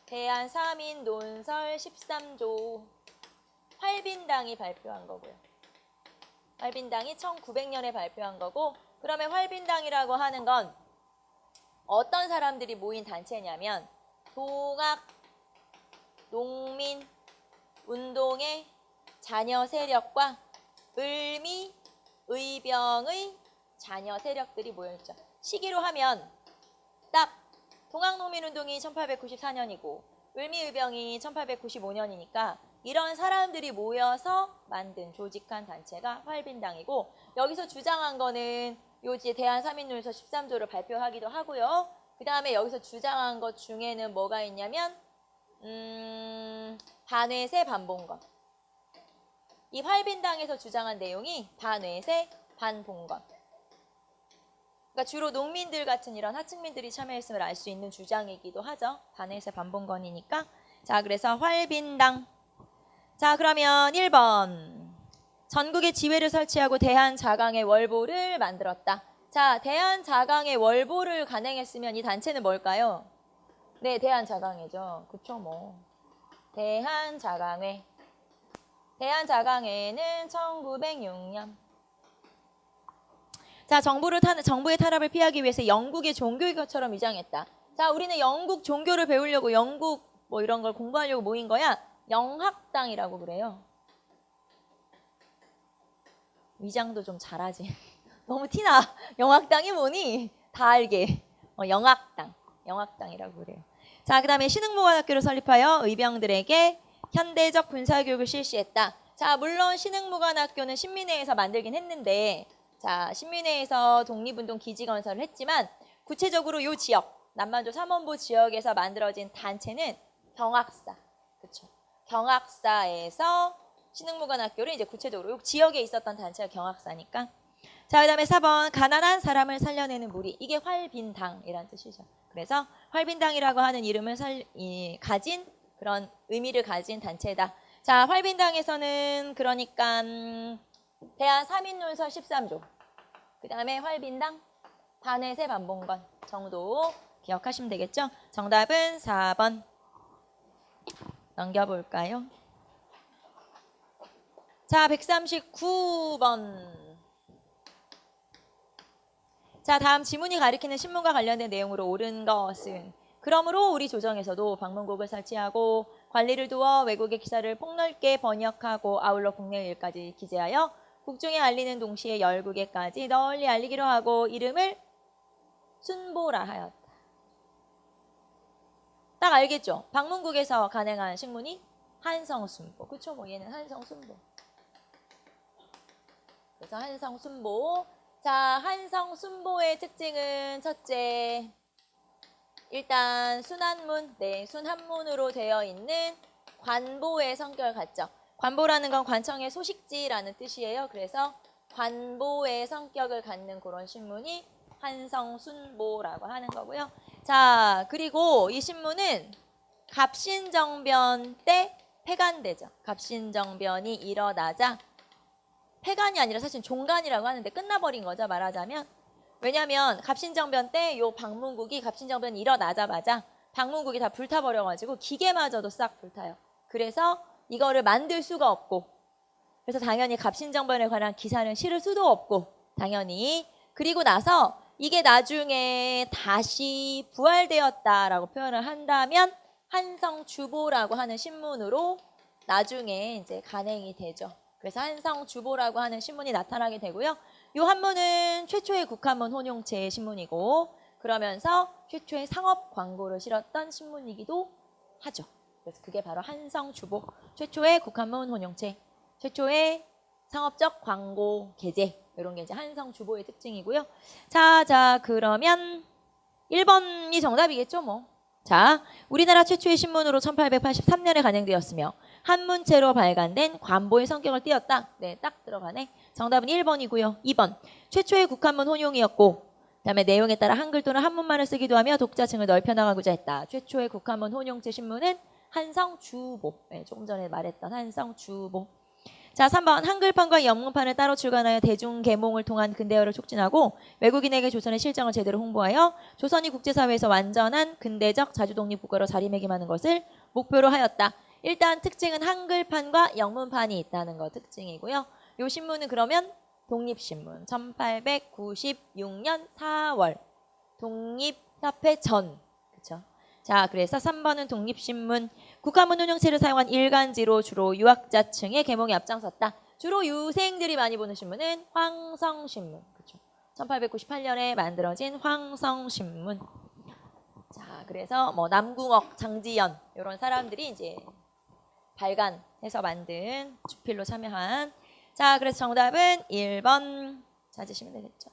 대한사민논설 13조. 활빈당이 발표한 거고요. 활빈당이 1900년에 발표한 거고 그러면 활빈당이라고 하는 건 어떤 사람들이 모인 단체냐면 동학 농민 운동의 자녀 세력과 을미 의병의 자녀 세력들이 모여있죠. 시기로 하면 딱 동학농민운동이 1894년이고 을미의병이 1895년이니까 이런 사람들이 모여서 만든 조직한 단체가 활빈당이고 여기서 주장한 거는 요지 대한사민논설 13조를 발표하기도 하고요. 그 다음에 여기서 주장한 것 중에는 뭐가 있냐면 반회세 반봉건. 이 활빈당에서 주장한 내용이 반회세 반봉건. 그러니까 주로 농민들 같은 이런 하층민들이 참여했음을 알 수 있는 주장이기도 하죠. 반회세 반봉건이니까. 자, 그래서 활빈당. 자, 그러면 1번. 전국에 지회를 설치하고 대한자강의 월보를 만들었다. 자, 대한자강의 월보를 간행했으면 이 단체는 뭘까요? 네, 대한자강회죠. 그쵸, 뭐. 대한자강회. 대한자강회는 1906년. 자, 정부의 탄압을 피하기 위해서 영국의 종교교처럼 위장했다. 자, 우리는 영국 종교를 배우려고 영국 뭐 이런 걸 공부하려고 모인 거야. 영학당이라고 그래요. 위장도 좀 잘하지. 너무 티나. 영학당이 뭐니? 다 알게. 영학당이라고 그래요. 자, 그 다음에 신흥무관학교를 설립하여 의병들에게 현대적 군사교육을 실시했다. 자, 물론 신흥무관학교는 신민회에서 만들긴 했는데 자, 신민회에서 독립운동 기지 건설을 했지만 구체적으로 이 지역, 남만주 삼원보 지역에서 만들어진 단체는 경학사. 그렇죠. 경학사에서 신흥무관학교를 이제 구체적으로 이 지역에 있었던 단체가 경학사니까. 자, 그 다음에 4번 가난한 사람을 살려내는 무리. 이게 활빈당이라는 뜻이죠. 그래서 활빈당이라고 하는 이름을 가진 그런 의미를 가진 단체다. 자, 활빈당에서는 그러니까 대한사민논설 13조. 그 다음에 활빈당, 반회세 반봉건 정도 기억하시면 되겠죠? 정답은 4번. 넘겨볼까요? 자, 139번. 자, 다음 지문이 가리키는 신문과 관련된 내용으로 옳은 것은 그러므로 우리 조정에서도 방문국을 설치하고 관리를 두어 외국의 기사를 폭넓게 번역하고 아울러 국내 일까지 기재하여 국중에 알리는 동시에 열국에까지 널리 알리기로 하고 이름을 순보라 하였다. 딱 알겠죠? 방문국에서 간행한 식문이 한성순보. 그쵸? 뭐 얘는 한성순보. 그래서 한성순보. 자, 한성순보의 특징은 첫째, 일단 순한문, 네, 순한문으로 되어 있는 관보의 성격을 갖죠. 관보라는 건 관청의 소식지라는 뜻이에요. 그래서 관보의 성격을 갖는 그런 신문이 한성순보라고 하는 거고요. 자, 그리고 이 신문은 갑신정변 때 폐간되죠. 갑신정변이 일어나자 폐간이 아니라 사실 종간이라고 하는데 끝나버린 거죠. 말하자면. 왜냐하면 갑신정변 때 요 방문국이 갑신정변이 일어나자마자 방문국이 다 불타버려가지고 기계마저도 싹 불타요. 그래서 이거를 만들 수가 없고, 그래서 당연히 갑신정변에 관한 기사는 실을 수도 없고, 당연히. 그리고 나서 이게 나중에 다시 부활되었다라고 표현을 한다면 한성주보라고 하는 신문으로 나중에 이제 간행이 되죠. 그래서 한성주보라고 하는 신문이 나타나게 되고요. 이 한문은 최초의 국한문 혼용체의 신문이고, 그러면서 최초의 상업 광고를 실었던 신문이기도 하죠. 그래서 그게 바로 한성주보, 최초의 국한문 혼용체, 최초의 상업적 광고 게재, 이런 게 이제 한성주보의 특징이고요. 자, 그러면 1번이 정답이겠죠, 뭐. 자, 우리나라 최초의 신문으로 1883년에 간행되었으며 한문체로 발간된 관보의 성격을 띄었다. 네, 딱 들어가네. 정답은 1번이고요. 2번, 최초의 국한문 혼용이었고, 그다음에 내용에 따라 한글 또는 한문만을 쓰기도 하며 독자층을 넓혀나가고자 했다. 최초의 국한문 혼용체 신문은 한성주보. 네, 조금 전에 말했던 한성주보. 자, 3번, 한글판과 영문판을 따로 출간하여 대중계몽을 통한 근대화를 촉진하고 외국인에게 조선의 실정을 제대로 홍보하여 조선이 국제사회에서 완전한 근대적 자주독립국가로 자리매김하는 것을 목표로 하였다. 일단 특징은 한글판과 영문판이 있다는 거 특징이고요. 이 신문은 그러면 독립신문, 1896년 4월 독립협회 전, 그쵸? 자, 그래서 3번은 독립신문, 국한문 운영체를 사용한 일간지로 주로 유학자층의 계몽에 앞장섰다. 주로 유생들이 많이 보는 신문은 황성신문, 그렇죠? 1898년에 만들어진 황성신문. 자, 그래서 뭐 남궁옥, 장지연 이런 사람들이 이제 발간해서 만든 주필로 참여한. 자, 그래서 정답은 1번 찾으시면 되겠죠.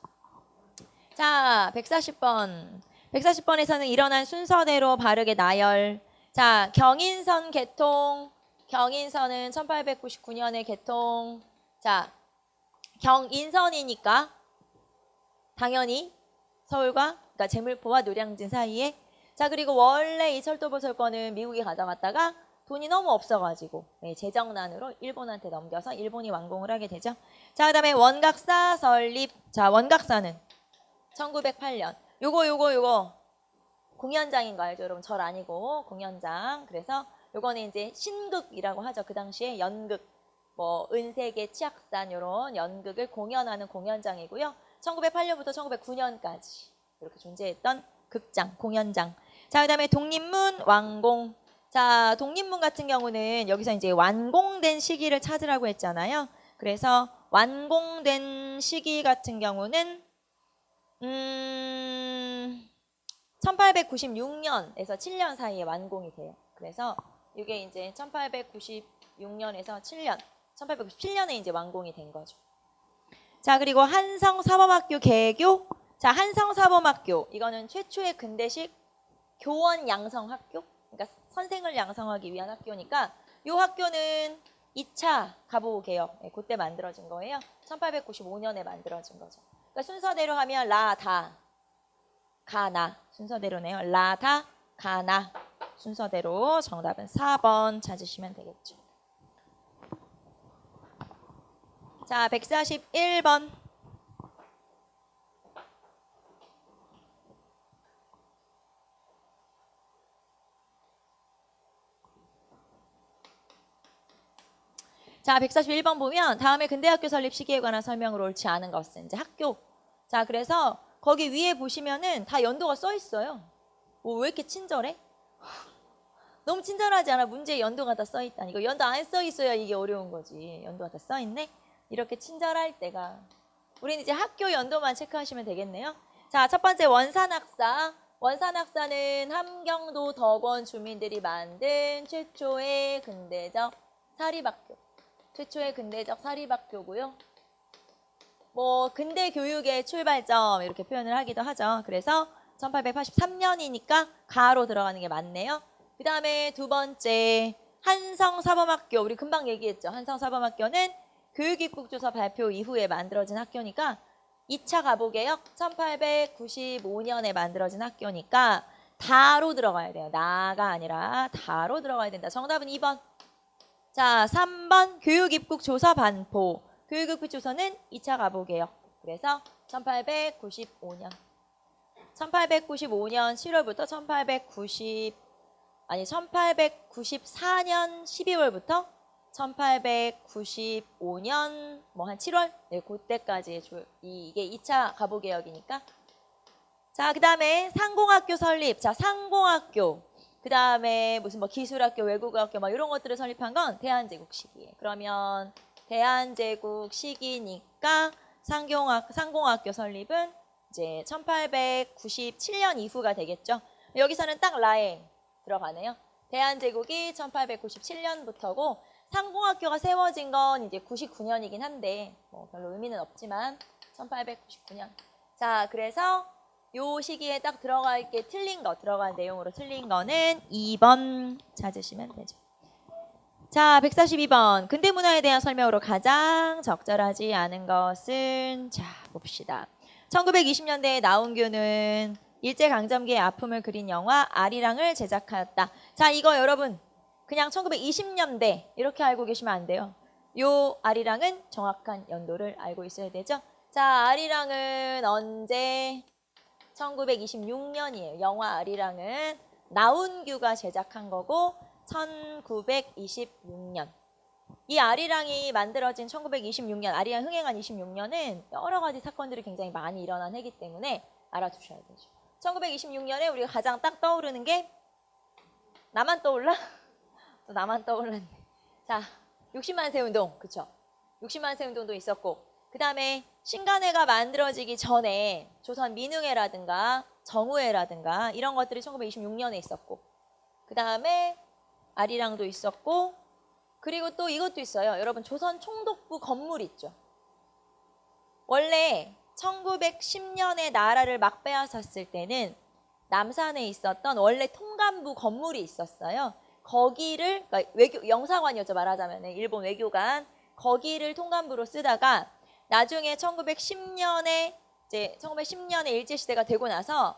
자, 140번. 140번에서는 일어난 순서대로 바르게 나열. 자, 경인선 개통. 경인선은 1899년에 개통. 자, 경인선이니까 당연히 서울과, 그러니까 제물포와 노량진 사이에. 자, 그리고 원래 이 철도보설권은 미국이 가져갔다가 돈이 너무 없어가지고 재정난으로 일본한테 넘겨서 일본이 완공을 하게 되죠. 자, 그 다음에 원각사 설립. 자, 원각사는 1908년. 요거 공연장인 거 알죠? 여러분, 절 아니고 공연장. 그래서 요거는 이제 신극이라고 하죠. 그 당시에 연극, 뭐 은세계, 치악산 이런 연극을 공연하는 공연장이고요. 1908년부터 1909년까지 이렇게 존재했던 극장, 공연장. 자, 그다음에 독립문 완공. 자, 독립문 같은 경우는 여기서 이제 완공된 시기를 찾으라고 했잖아요. 그래서 완공된 시기 같은 경우는 1896년에서 7년 사이에 완공이 돼요. 그래서 이게 이제 1896년에서 7년, 1897년에 이제 완공이 된 거죠. 자, 그리고 한성사범학교 개교. 자, 한성사범학교. 이거는 최초의 근대식 교원 양성학교. 그러니까 선생을 양성하기 위한 학교니까 이 학교는 2차 가보개혁. 그때 만들어진 거예요. 1895년에 만들어진 거죠. 그러니까 순서대로 하면 라, 다, 가나 순서대로네요. 라, 다, 가나 순서대로. 정답은 4번 찾으시면 되겠죠. 자, 141번. 자, 141번 보면 다음에 근대학교 설립 시기에 관한 설명으로 옳지 않은 것은 이제 학교. 자, 그래서 거기 위에 보시면은 다 연도가 써 있어요. 왜 이렇게 친절해? 너무 친절하지 않아? 문제에 연도가 다 써 있다니. 이거 연도 안 써 있어야 이게 어려운 거지. 연도가 다 써 있네? 이렇게 친절할 때가. 우리는 이제 학교 연도만 체크하시면 되겠네요. 자, 첫 번째 원산학사. 원산학사는 함경도 덕원 주민들이 만든 최초의 근대적 사립학교. 최초의 근대적 사립학교고요. 뭐 근대 교육의 출발점 이렇게 표현을 하기도 하죠. 그래서 1883년이니까 가로 들어가는 게 맞네요. 그 다음에 두 번째 한성사범학교. 우리 금방 얘기했죠. 한성사범학교는 교육입국조서 발표 이후에 만들어진 학교니까 2차 가보개혁 1895년에 만들어진 학교니까 다로 들어가야 돼요. 나가 아니라 다로 들어가야 된다. 정답은 2번. 자, 3번 교육입국조서 반포. 교육입국조서는 2차 가보개혁. 그래서 1895년. 1895년 7월부터 1894년 12월부터 1895년 뭐 한 7월 네, 그때까지 이게 2차 가보개혁이니까. 자, 그다음에 상공학교 설립. 자, 상공학교. 그다음에 무슨 뭐 기술학교, 외국어학교 막 이런 것들을 설립한 건 대한제국 시기에. 그러면 대한제국 시기니까 상공학교 설립은 이제 1897년 이후가 되겠죠. 여기서는 딱 라에 들어가네요. 대한제국이 1897년부터고 상공학교가 세워진 건 이제 99년이긴 한데 뭐 별로 의미는 없지만 1899년. 자, 그래서 요 시기에 딱 들어갈 게 틀린 거, 들어간 내용으로 틀린 거는 2번 찾으시면 되죠. 자, 142번. 근대 문화에 대한 설명으로 가장 적절하지 않은 것은 자, 봅시다. 1920년대에 나운규는 일제강점기의 아픔을 그린 영화 아리랑을 제작하였다. 자, 이거 여러분 그냥 1920년대 이렇게 알고 계시면 안 돼요. 요 아리랑은 정확한 연도를 알고 있어야 되죠. 자, 아리랑은 언제? 1926년이에요. 영화 아리랑은 나운규가 제작한 거고 1926년. 이 아리랑이 만들어진 1926년, 아리랑 흥행한 26년은 여러 가지 사건들이 굉장히 많이 일어난 해기 때문에 알아두셔야 되죠. 1926년에 우리가 가장 딱 떠오르는 게 나만 떠올라? 또 나만 떠올랐네. 자, 60만 세운동, 그쵸? 60만 세운동도 있었고 그 다음에 신간회가 만들어지기 전에 조선 민흥회라든가 정우회라든가 이런 것들이 1926년에 있었고 그 다음에 아리랑도 있었고 그리고 또 이것도 있어요. 여러분 조선 총독부 건물 있죠. 원래 1910년에 나라를 막 빼앗았을 때는 남산에 있었던 원래 통감부 건물이 있었어요. 거기를 그러니까 영사관이었죠. 말하자면 일본 외교관 거기를 통감부로 쓰다가 나중에 1910년에 이제 1910년에 일제시대가 되고 나서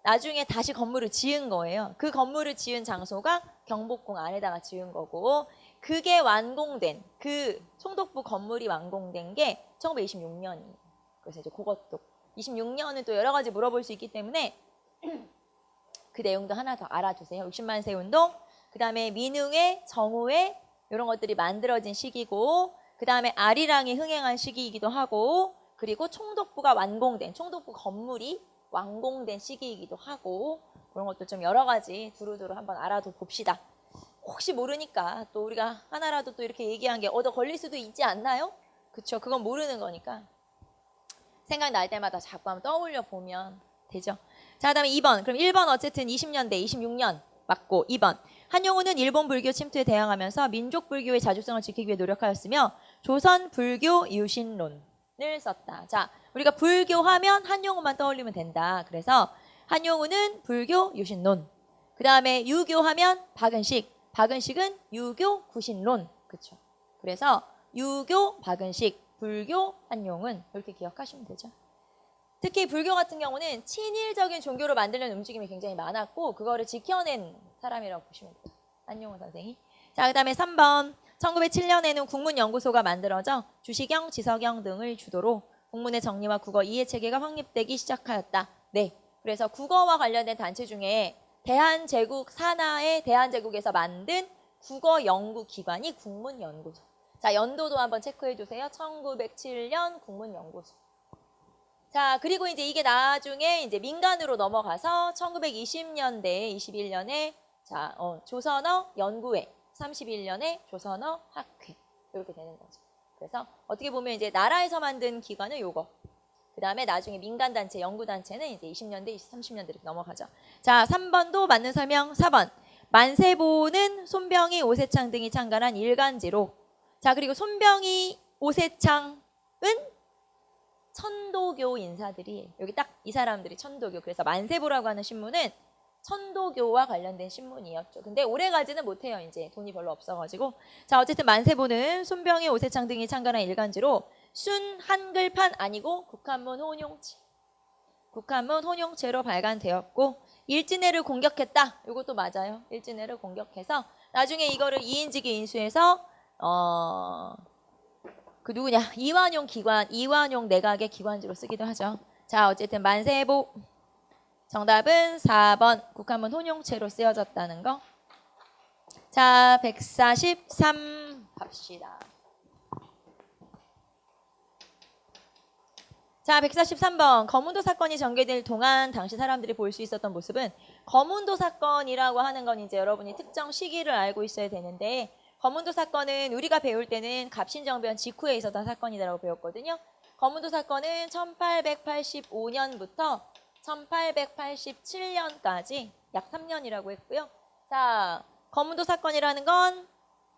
나중에 다시 건물을 지은 거예요. 그 건물을 지은 장소가 경복궁 안에다가 지은 거고 그게 완공된 그 총독부 건물이 완공된 게 1926년이에요. 그래서 이제 그것도 26년은 또 여러 가지 물어볼 수 있기 때문에 그 내용도 하나 더 알아두세요. 60만 세운동, 그 다음에 민흥회, 정우회 이런 것들이 만들어진 시기고 그 다음에 아리랑이 흥행한 시기이기도 하고 그리고 총독부가 완공된 총독부 건물이 완공된 시기이기도 하고 그런 것도 좀 여러 가지 두루두루 한번 알아둬 봅시다. 혹시 모르니까 또 우리가 하나라도 또 이렇게 얘기한 게 얻어 걸릴 수도 있지 않나요? 그쵸? 그건 모르는 거니까 생각날 때마다 자꾸 한번 떠올려 보면 되죠. 자, 그다음에 2번. 그럼 1번 어쨌든 20년대 26년 맞고 2번. 한용우는 일본 불교 침투에 대항하면서 민족 불교의 자주성을 지키기 위해 노력하였으며 조선 불교 유신론을 썼다. 자, 우리가 불교하면 한용우만 떠올리면 된다. 그래서 한용우는 불교 유신론. 그 다음에 유교하면 박은식. 박은식은 유교 구신론. 그렇죠. 그래서 유교 박은식, 불교 한용운 이렇게 기억하시면 되죠. 특히 불교 같은 경우는 친일적인 종교로 만들려는 움직임이 굉장히 많았고 그거를 지켜낸 사람이라고 보시면 돼요. 한용운 선생이. 자, 그 다음에 3번. 1907년에는 국문연구소가 만들어져 주시경, 지석영 등을 주도로 국문의 정리와 국어 이해체계가 확립되기 시작하였다. 네. 그래서 국어와 관련된 단체 중에 대한제국 산하의 대한제국에서 만든 국어 연구 기관이 국문연구소. 자, 연도도 한번 체크해 주세요. 1907년 국문연구소. 자, 그리고 이제 이게 나중에 이제 민간으로 넘어가서 1920년대, 21년에 자, 조선어 연구회, 31년에 조선어 학회 이렇게 되는 거죠. 그래서 어떻게 보면 이제 나라에서 만든 기관은 요거. 그 다음에 나중에 민간단체, 연구단체는 이제 20년대, 30년대 이렇게 넘어가죠. 자, 3번도 맞는 설명 4번. 만세보는 손병희, 오세창 등이 창간한 일간지로. 자, 그리고 손병희, 오세창은 천도교 인사들이 여기 딱 이 사람들이 천도교. 그래서 만세보라고 하는 신문은 천도교와 관련된 신문이었죠. 근데 오래가지는 못해요. 이제 돈이 별로 없어가지고. 자, 어쨌든 만세보는 손병희, 오세창 등이 창간한 일간지로 순 한글판 아니고 국한문 혼용체. 국한문 혼용체로 발간되었고 일진회를 공격했다. 이것도 맞아요. 일진회를 공격해서 나중에 이거를 이인직이 인수해서 그 누구냐? 이완용 기관, 이완용 내각의 기관지로 쓰기도 하죠. 자, 어쨌든 만세보 정답은 4번 국한문 혼용체로 쓰여졌다는 거. 자, 143 갑시다. 자, 143번. 거문도 사건이 전개될 동안 당시 사람들이 볼 수 있었던 모습은, 거문도 사건이라고 하는 건 이제 여러분이 특정 시기를 알고 있어야 되는데, 거문도 사건은 우리가 배울 때는 갑신정변 직후에 있었던 사건이라고 배웠거든요. 거문도 사건은 1885년부터 1887년까지 약 3년이라고 했고요. 자, 거문도 사건이라는 건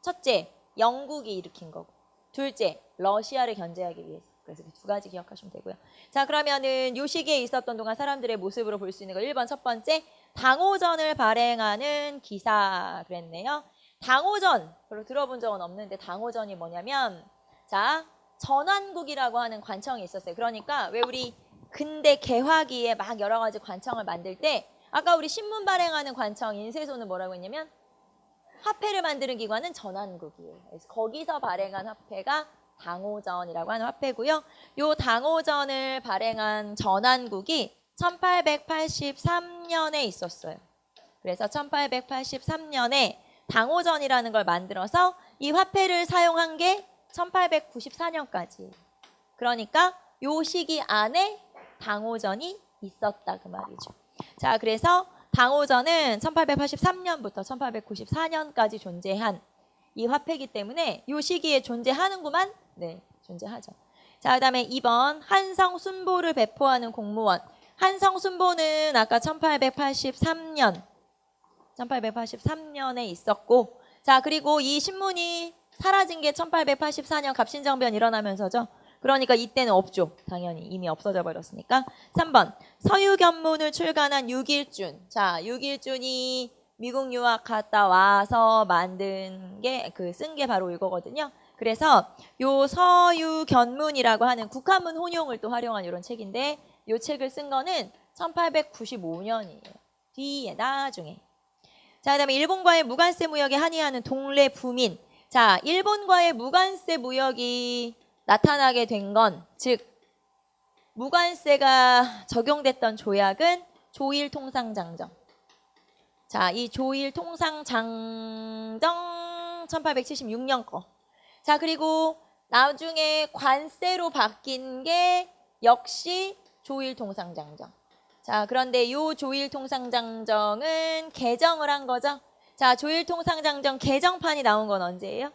첫째, 영국이 일으킨 거고, 둘째, 러시아를 견제하기 위해서. 그래서 두 가지 기억하시면 되고요. 자, 그러면은 요 시기에 있었던 동안 사람들의 모습으로 볼 수 있는 거 1번 첫 번째, 당오전을 발행하는 기사 그랬네요. 당오전, 별로 들어본 적은 없는데 당오전이 뭐냐면, 자, 전환국이라고 하는 관청이 있었어요. 그러니까 왜 우리 근대 개화기에 막 여러 가지 관청을 만들 때, 아까 우리 신문 발행하는 관청 인쇄소는 뭐라고 했냐면, 화폐를 만드는 기관은 전환국이에요. 그래서 거기서 발행한 화폐가 당오전이라고 하는 화폐고요. 요 당오전을 발행한 전환국이 1883년에 있었어요. 그래서 1883년에 당오전이라는 걸 만들어서 이 화폐를 사용한 게 1894년까지. 그러니까 요 시기 안에 당오전이 있었다 그 말이죠. 자, 그래서 당오전은 1883년부터 1894년까지 존재한 이 화폐이기 때문에 이 시기에 존재하는구만. 네, 존재하죠. 자, 그다음에 2번 한성순보를 배포하는 공무원. 한성순보는 아까 1883년에 있었고, 자, 그리고 이 신문이 사라진 게 1884년 갑신정변 일어나면서죠. 그러니까 이때는 없죠. 당연히 이미 없어져 버렸으니까. 3번 서유견문을 출간한 육일준. 자, 육일준이 미국 유학 갔다 와서 만든 게, 쓴 게 바로 이거거든요. 그래서 요 서유견문이라고 하는 국한문 혼용을 또 활용한 이런 책인데, 요 책을 쓴 거는 1895년이에요. 뒤에 나중에. 자, 그다음에 일본과의 무관세 무역에 항의하는 동래 부민. 자, 일본과의 무관세 무역이 나타나게 된 건, 즉 무관세가 적용됐던 조약은 조일통상장정. 자, 이 조일통상장정 1876년 거. 자, 그리고 나중에 관세로 바뀐 게 역시 조일통상장정. 자, 그런데 이 조일통상장정은 개정을 한 거죠. 자, 조일통상장정 개정판이 나온 건 언제예요?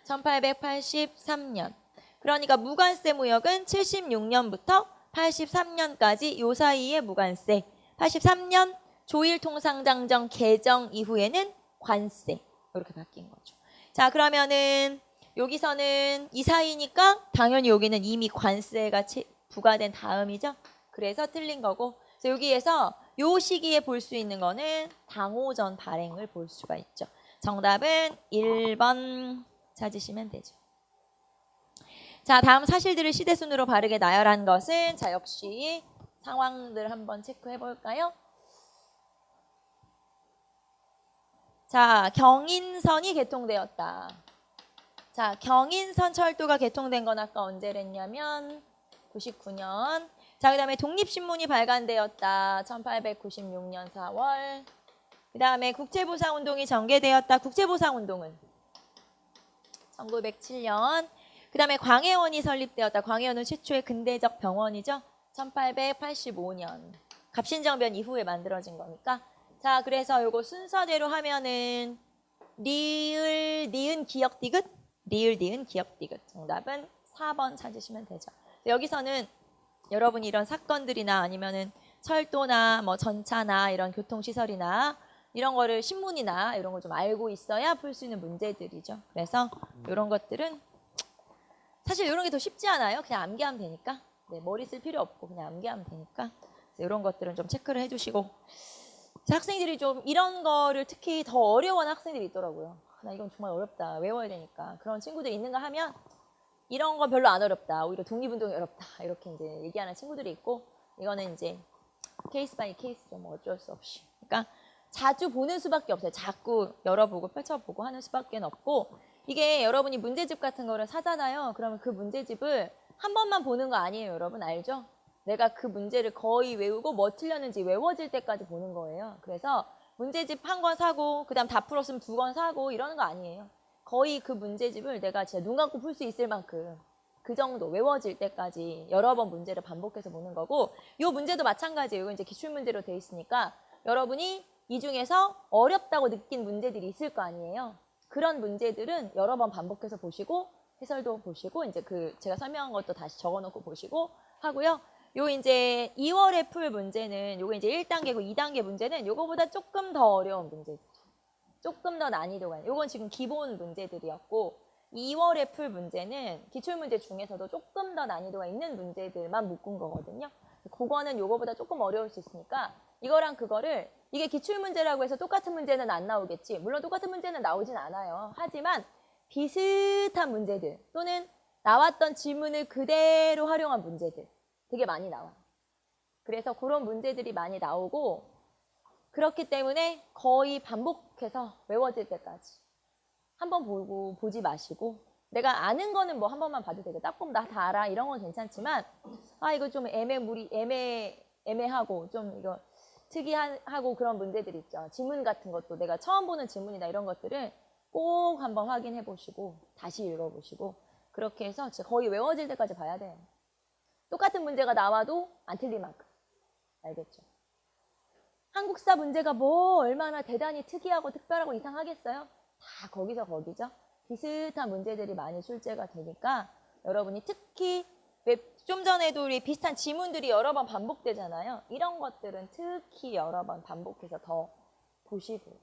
1883년. 그러니까 무관세 무역은 76년부터 83년까지 요 사이에 무관세. 83년 조일통상장정 개정 이후에는 관세. 이렇게 바뀐 거죠. 자, 그러면은 여기서는 이 사이니까 당연히 여기는 이미 관세가 부과된 다음이죠. 그래서 틀린 거고. 그래서 여기에서 요 시기에 볼 수 있는 거는 당오전 발행을 볼 수가 있죠. 정답은 1번 찾으시면 되죠. 자, 다음 사실들을 시대순으로 바르게 나열한 것은, 자, 역시 상황들 한번 체크해 볼까요? 자, 경인선이 개통되었다. 자, 경인선 철도가 개통된 건 아까 언제랬냐면 99년. 자, 그 다음에 독립신문이 발간되었다. 1896년 4월. 그 다음에 국제보상운동이 전개되었다. 국제보상운동은 1907년. 그 다음에 광해원이 설립되었다. 광해원은 최초의 근대적 병원이죠. 1885년. 갑신정변 이후에 만들어진 거니까. 자, 그래서 요거 순서대로 하면은 리을, 니은, 기역, 디귿? 리을, 니은, 기역, 디귿. 정답은 4번 찾으시면 되죠. 여기서는 여러분이 이런 사건들이나 아니면은 철도나 뭐 전차나 이런 교통시설이나 이런 거를 신문이나 이런 걸 좀 알고 있어야 풀 수 있는 문제들이죠. 그래서 이런 것들은 사실 이런 게 더 쉽지 않아요? 그냥 암기하면 되니까. 네, 머리 쓸 필요 없고 그냥 암기하면 되니까. 이런 것들은 좀 체크를 해주시고. 학생들이 좀 이런 거를 특히 더 어려워하는 학생들이 있더라고요. 나 이건 정말 어렵다. 외워야 되니까. 그런 친구들이 있는가 하면 이런 건 별로 안 어렵다. 오히려 독립운동이 어렵다. 이렇게 이제 얘기하는 친구들이 있고, 이거는 이제 케이스 바이 케이스죠. 뭐 어쩔 수 없이. 그러니까 자주 보는 수밖에 없어요. 자꾸 열어보고 펼쳐보고 하는 수밖에 없고, 이게 여러분이 문제집 같은 거를 사잖아요. 그러면 그 문제집을 한 번만 보는 거 아니에요. 여러분 알죠? 내가 그 문제를 거의 외우고 뭐 틀렸는지 외워질 때까지 보는 거예요. 그래서 문제집 한 권 사고 그다음 다 풀었으면 2권 사고 이러는 거 아니에요. 거의 그 문제집을 내가 진짜 눈 감고 풀 수 있을 만큼 그 정도 외워질 때까지 여러 번 문제를 반복해서 보는 거고, 이 문제도 마찬가지예요. 이건 이제 기출문제로 돼 있으니까 여러분이 이 중에서 어렵다고 느낀 문제들이 있을 거 아니에요. 그런 문제들은 여러 번 반복해서 보시고 해설도 보시고 이제 그 제가 설명한 것도 다시 적어놓고 보시고 하고요. 요 이제 2월에 풀 문제는 요거 이제 1단계고 2단계 문제는 요거보다 조금 더 어려운 문제들. 조금 더 난이도가 있는. 요건 지금 기본 문제들이었고 2월에 풀 문제는 기출문제 중에서도 조금 더 난이도가 있는 문제들만 묶은 거거든요. 그거는 요거보다 조금 어려울 수 있으니까 이거랑 그거를 이게 기출문제라고 해서 똑같은 문제는 안 나오겠지. 물론 똑같은 문제는 나오진 않아요. 하지만 비슷한 문제들 또는 나왔던 질문을 그대로 활용한 문제들 되게 많이 나와요. 그래서 그런 문제들이 많이 나오고 그렇기 때문에 거의 반복해서 외워질 때까지 한번 보고 보지 마시고 내가 아는 거는 뭐 한 번만 봐도 되고 딱 보면 나 다 알아 이런 건 괜찮지만 아 이거 좀 애매하고 좀 이거 특이하고 그런 문제들 있죠. 지문 같은 것도 내가 처음 보는 지문이나 이런 것들을 꼭 한번 확인해 보시고 다시 읽어보시고 그렇게 해서 거의 외워질 때까지 봐야 돼요. 똑같은 문제가 나와도 안 틀릴 만큼. 알겠죠? 한국사 문제가 뭐 얼마나 대단히 특이하고 특별하고 이상하겠어요? 다 거기서 거기죠. 비슷한 문제들이 많이 출제가 되니까 여러분이 특히 좀 전에도 우리 비슷한 지문들이 여러 번 반복되잖아요. 이런 것들은 특히 여러 번 반복해서 더 보시고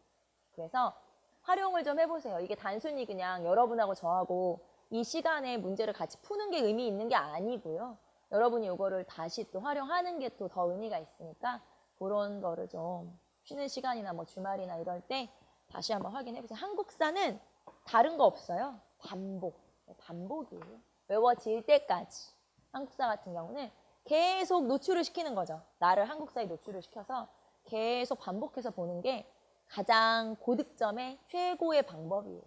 그래서 활용을 좀 해보세요. 이게 단순히 그냥 여러분하고 저하고 이 시간에 문제를 같이 푸는 게 의미 있는 게 아니고요. 여러분이 이거를 다시 또 활용하는 게 또 더 의미가 있으니까 그런 거를 좀 쉬는 시간이나 뭐 주말이나 이럴 때 다시 한번 확인해보세요. 한국사는 다른 거 없어요. 반복이에요. 외워질 때까지. 한국사 같은 경우는 계속 노출을 시키는 거죠. 나를 한국사에 노출을 시켜서 계속 반복해서 보는 게 가장 고득점의 최고의 방법이에요.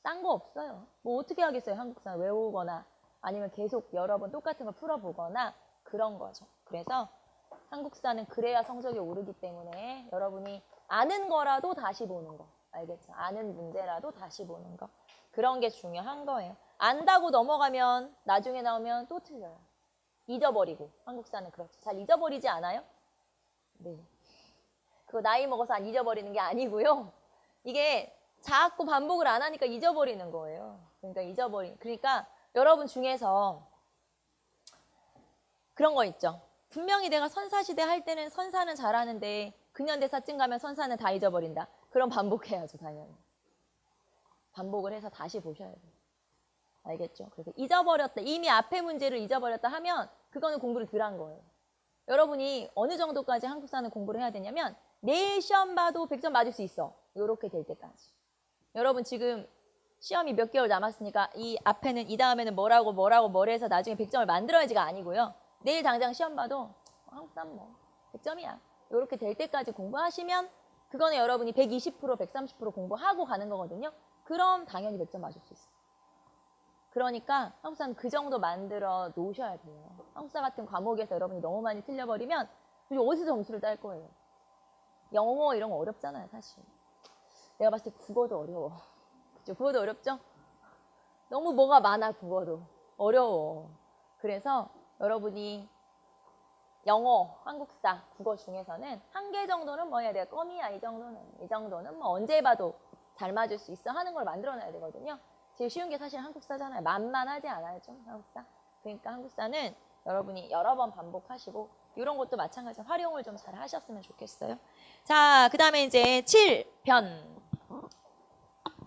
딴 거 없어요. 뭐 어떻게 하겠어요. 한국사 외우거나 아니면 계속 여러 번 똑같은 걸 풀어보거나 그런 거죠. 그래서 한국사는 그래야 성적이 오르기 때문에 여러분이 아는 거라도 다시 보는 거. 알겠죠? 아는 문제라도 다시 보는 거. 그런 게 중요한 거예요. 안다고 넘어가면 나중에 나오면 또 틀려요. 잊어버리고. 한국사는 그렇죠. 잘 잊어버리지 않아요? 네. 그거 나이 먹어서 안 잊어버리는 게 아니고요. 이게 자꾸 반복을 안 하니까 잊어버리는 거예요. 그러니까 여러분 중에서 그런 거 있죠. 분명히 내가 선사시대 할 때는 선사는 잘하는데 근현대사쯤 가면 선사는 다 잊어버린다. 그럼 반복해야죠, 당연히. 반복을 해서 다시 보셔야 돼요. 알겠죠? 그래서 잊어버렸다. 이미 앞에 문제를 잊어버렸다 하면 그거는 공부를 덜 한 거예요. 여러분이 어느 정도까지 한국사는 공부를 해야 되냐면 내일 시험 봐도 100점 맞을 수 있어. 이렇게 될 때까지. 여러분 지금 시험이 몇 개월 남았으니까 이 앞에는 이 다음에는 뭐를 해서 나중에 100점을 만들어야지가 아니고요. 내일 당장 시험 봐도 한국사는 뭐 100점이야. 이렇게 될 때까지 공부하시면 그거는 여러분이 120%, 130% 공부하고 가는 거거든요. 그럼 당연히 100점 맞을 수 있어요. 그러니까 한국사는 그 정도 만들어 놓으셔야 돼요. 한국사 같은 과목에서 여러분이 너무 많이 틀려버리면 어디서 점수를 딸 거예요. 영어 이런 거 어렵잖아요, 사실. 내가 봤을 때 국어도 어려워. 그죠? 국어도 어렵죠? 너무 뭐가 많아, 국어도. 어려워. 그래서 여러분이 영어, 한국사, 국어 중에서는 한 개 정도는 뭐 해야 돼요? 껌이야, 이 정도는 뭐 언제 봐도 잘 맞을 수 있어 하는 걸 만들어놔야 되거든요. 제일 쉬운 게 사실 한국사잖아요. 만만하지 않아요, 좀 한국사. 그러니까 한국사는 여러분이 여러 번 반복하시고 이런 것도 마찬가지로 활용을 좀 잘 하셨으면 좋겠어요. 자, 그 다음에 이제 7편.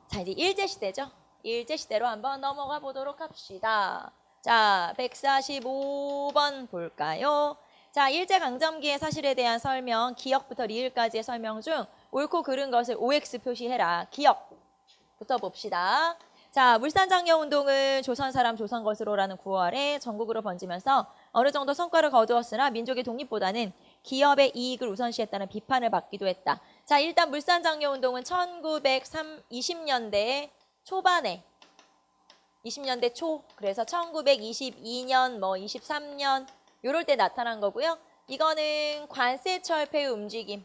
자, 이제 일제시대죠. 일제시대로 한번 넘어가 보도록 합시다. 자, 145번 볼까요? 자, 일제강점기의 사실에 대한 설명, 기억부터 리을까지의 설명 중 옳고 그른 것을 OX 표시해라. 기억부터 봅시다. 자, 물산장려운동은 조선사람 조선것으로라는 구호 아래 전국으로 번지면서 어느 정도 성과를 거두었으나 민족의 독립보다는 기업의 이익을 우선시했다는 비판을 받기도 했다. 자, 일단 물산장려운동은 1920년대 초반에 20년대 초, 그래서 1922년, 23년 요럴 때 나타난 거고요. 이거는 관세철폐의 움직임,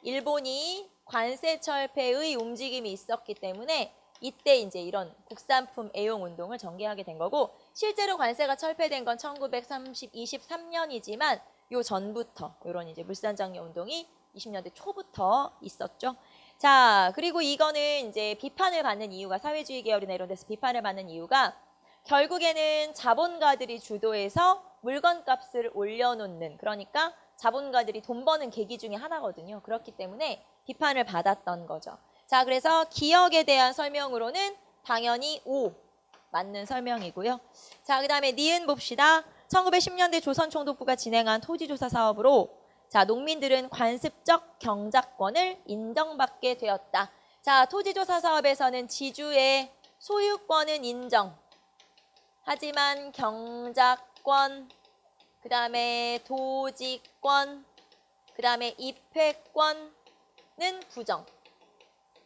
일본이 관세철폐의 움직임이 있었기 때문에 이때 이제 이런 국산품 애용 운동을 전개하게 된 거고 실제로 관세가 철폐된 건 1923년이지만 요 전부터 이런 이제 물산장려 운동이 20년대 초부터 있었죠. 자, 그리고 이거는 이제 비판을 받는 이유가 사회주의 계열이나 이런 데서 비판을 받는 이유가 결국에는 자본가들이 주도해서 물건값을 올려놓는 그러니까 자본가들이 돈 버는 계기 중에 하나거든요. 그렇기 때문에 비판을 받았던 거죠. 자, 그래서 기역에 대한 설명으로는 당연히 O 맞는 설명이고요. 자, 그 다음에 니은 봅시다. 1910년대 조선총독부가 진행한 토지조사 사업으로 자, 농민들은 관습적 경작권을 인정받게 되었다. 자, 토지조사 사업에서는 지주의 소유권은 인정. 하지만 경작권, 그 다음에 도지권, 그 다음에 입회권은 부정.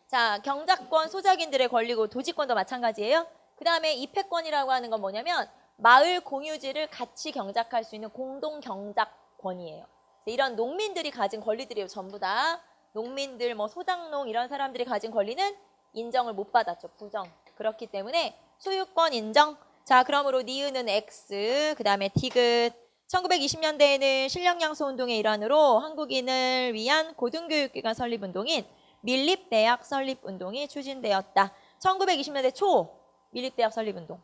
자, 경작권 소작인들의 권리고 도지권도 마찬가지예요. 그 다음에 입회권이라고 하는 건 뭐냐면 마을 공유지를 같이 경작할 수 있는 공동 경작권이에요. 이런 농민들이 가진 권리들이에요. 전부 다. 농민들, 뭐 소작농 이런 사람들이 가진 권리는 인정을 못 받았죠. 부정. 그렇기 때문에 소유권 인정. 자, 그러므로 니은은 X, 그 다음에 디귿. 1920년대에는 실력양수운동의 일환으로 한국인을 위한 고등교육기관 설립운동인 밀립대학 설립운동이 추진되었다. 1920년대 초 밀립대학 설립운동.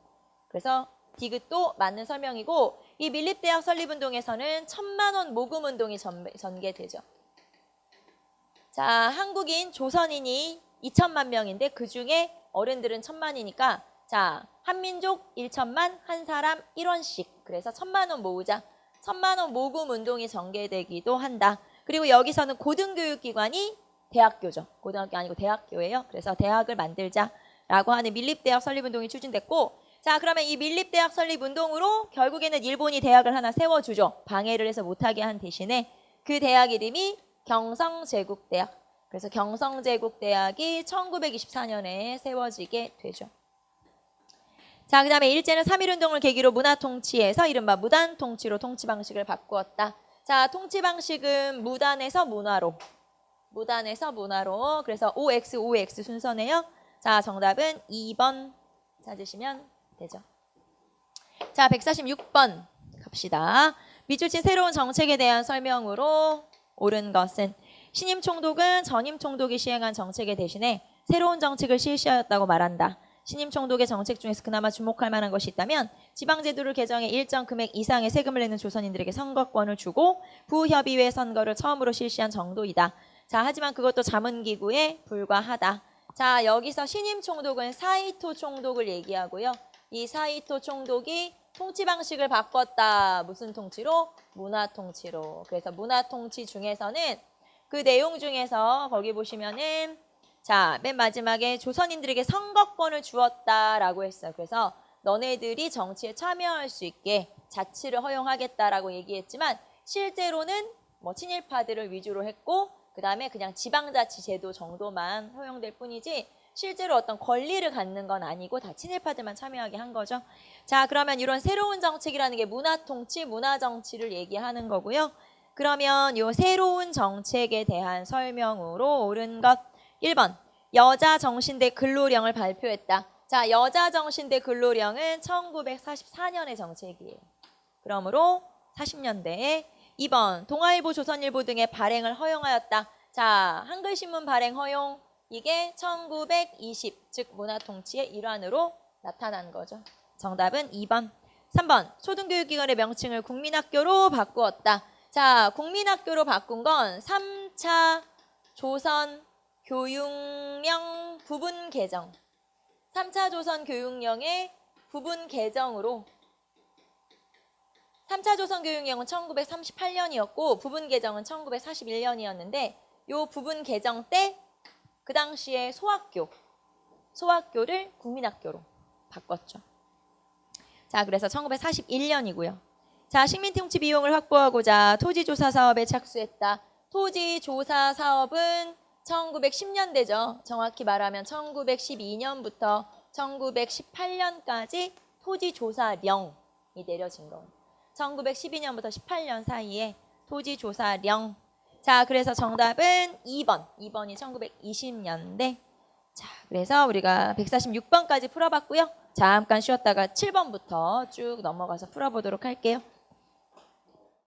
그래서 디귿도 맞는 설명이고 이 밀립대학 설립운동에서는 1,000만 원 모금운동이 전개되죠. 자, 한국인 조선인이 2천만 명인데 그중에 어른들은 1,000만이니까 자, 한민족 1천만, 한 사람 1원씩. 그래서 1,000만 원 모으자. 1,000만 원 모금 운동이 전개되기도 한다. 그리고 여기서는 고등교육기관이 대학교죠. 고등학교 아니고 대학교예요. 그래서 대학을 만들자라고 하는 밀립대학 설립운동이 추진됐고 자, 그러면 이 밀립대학 설립운동으로 결국에는 일본이 대학을 하나 세워주죠. 방해를 해서 못하게 한 대신에 그 대학 이름이 경성제국대학. 그래서 경성제국대학이 1924년에 세워지게 되죠. 자, 그 다음에 일제는 3.1운동을 계기로 문화통치에서 이른바 무단통치로 통치 방식을 바꾸었다. 자, 통치 방식은 무단에서 문화로. 무단에서 문화로. 그래서 OX, OX 순서네요. 자, 정답은 2번 찾으시면 되죠. 자, 146번 갑시다. 밑줄 친 새로운 정책에 대한 설명으로 옳은 것은 신임 총독은 전임 총독이 시행한 정책에 대신에 새로운 정책을 실시하였다고 말한다. 신임 총독의 정책 중에서 그나마 주목할 만한 것이 있다면 지방제도를 개정해 일정 금액 이상의 세금을 내는 조선인들에게 선거권을 주고 부협의회 선거를 처음으로 실시한 정도이다. 자, 하지만 그것도 자문기구에 불과하다. 자, 여기서 신임 총독은 사이토 총독을 얘기하고요. 이 사이토 총독이 통치 방식을 바꿨다. 무슨 통치로? 문화통치로. 그래서 문화통치 중에서는 그 내용 중에서 거기 보시면은 자, 맨 마지막에 조선인들에게 선거권을 주었다라고 했어요. 그래서 너네들이 정치에 참여할 수 있게 자치를 허용하겠다라고 얘기했지만 실제로는 뭐 친일파들을 위주로 했고 그 다음에 그냥 지방자치 제도 정도만 허용될 뿐이지 실제로 어떤 권리를 갖는 건 아니고 다 친일파들만 참여하게 한 거죠. 자, 그러면 이런 새로운 정책이라는 게 문화통치, 문화정치를 얘기하는 거고요. 그러면 이 새로운 정책에 대한 설명으로 옳은 것 1번 여자정신대 근로령을 발표했다. 자, 여자정신대 근로령은 1944년의 정책이에요. 그러므로 40년대에 2번 동아일보, 조선일보 등의 발행을 허용하였다. 자, 한글신문 발행 허용 이게 1920, 즉 문화통치의 일환으로 나타난 거죠. 정답은 2번. 3번 초등교육기관의 명칭을 국민학교로 바꾸었다. 자, 국민학교로 바꾼 건 3차 조선 교육령 부분 개정. 3차 조선 교육령의 부분 개정으로 3차 조선 교육령은 1938년이었고 부분 개정은 1941년이었는데 요 부분 개정 때 그 당시에 소학교를 국민학교로 바꿨죠. 자, 그래서 1941년이고요. 자, 식민통치 비용을 확보하고자 토지조사 사업에 착수했다. 토지조사 사업은 1910년대죠. 정확히 말하면 1912년부터 1918년까지 토지조사령이 내려진 거예요. 1912년부터 18년 사이에 토지조사령. 자, 그래서 정답은 2번. 2번이 1920년대. 자, 그래서 우리가 146번까지 풀어봤고요. 잠깐 쉬었다가 7번부터 쭉 넘어가서 풀어보도록 할게요.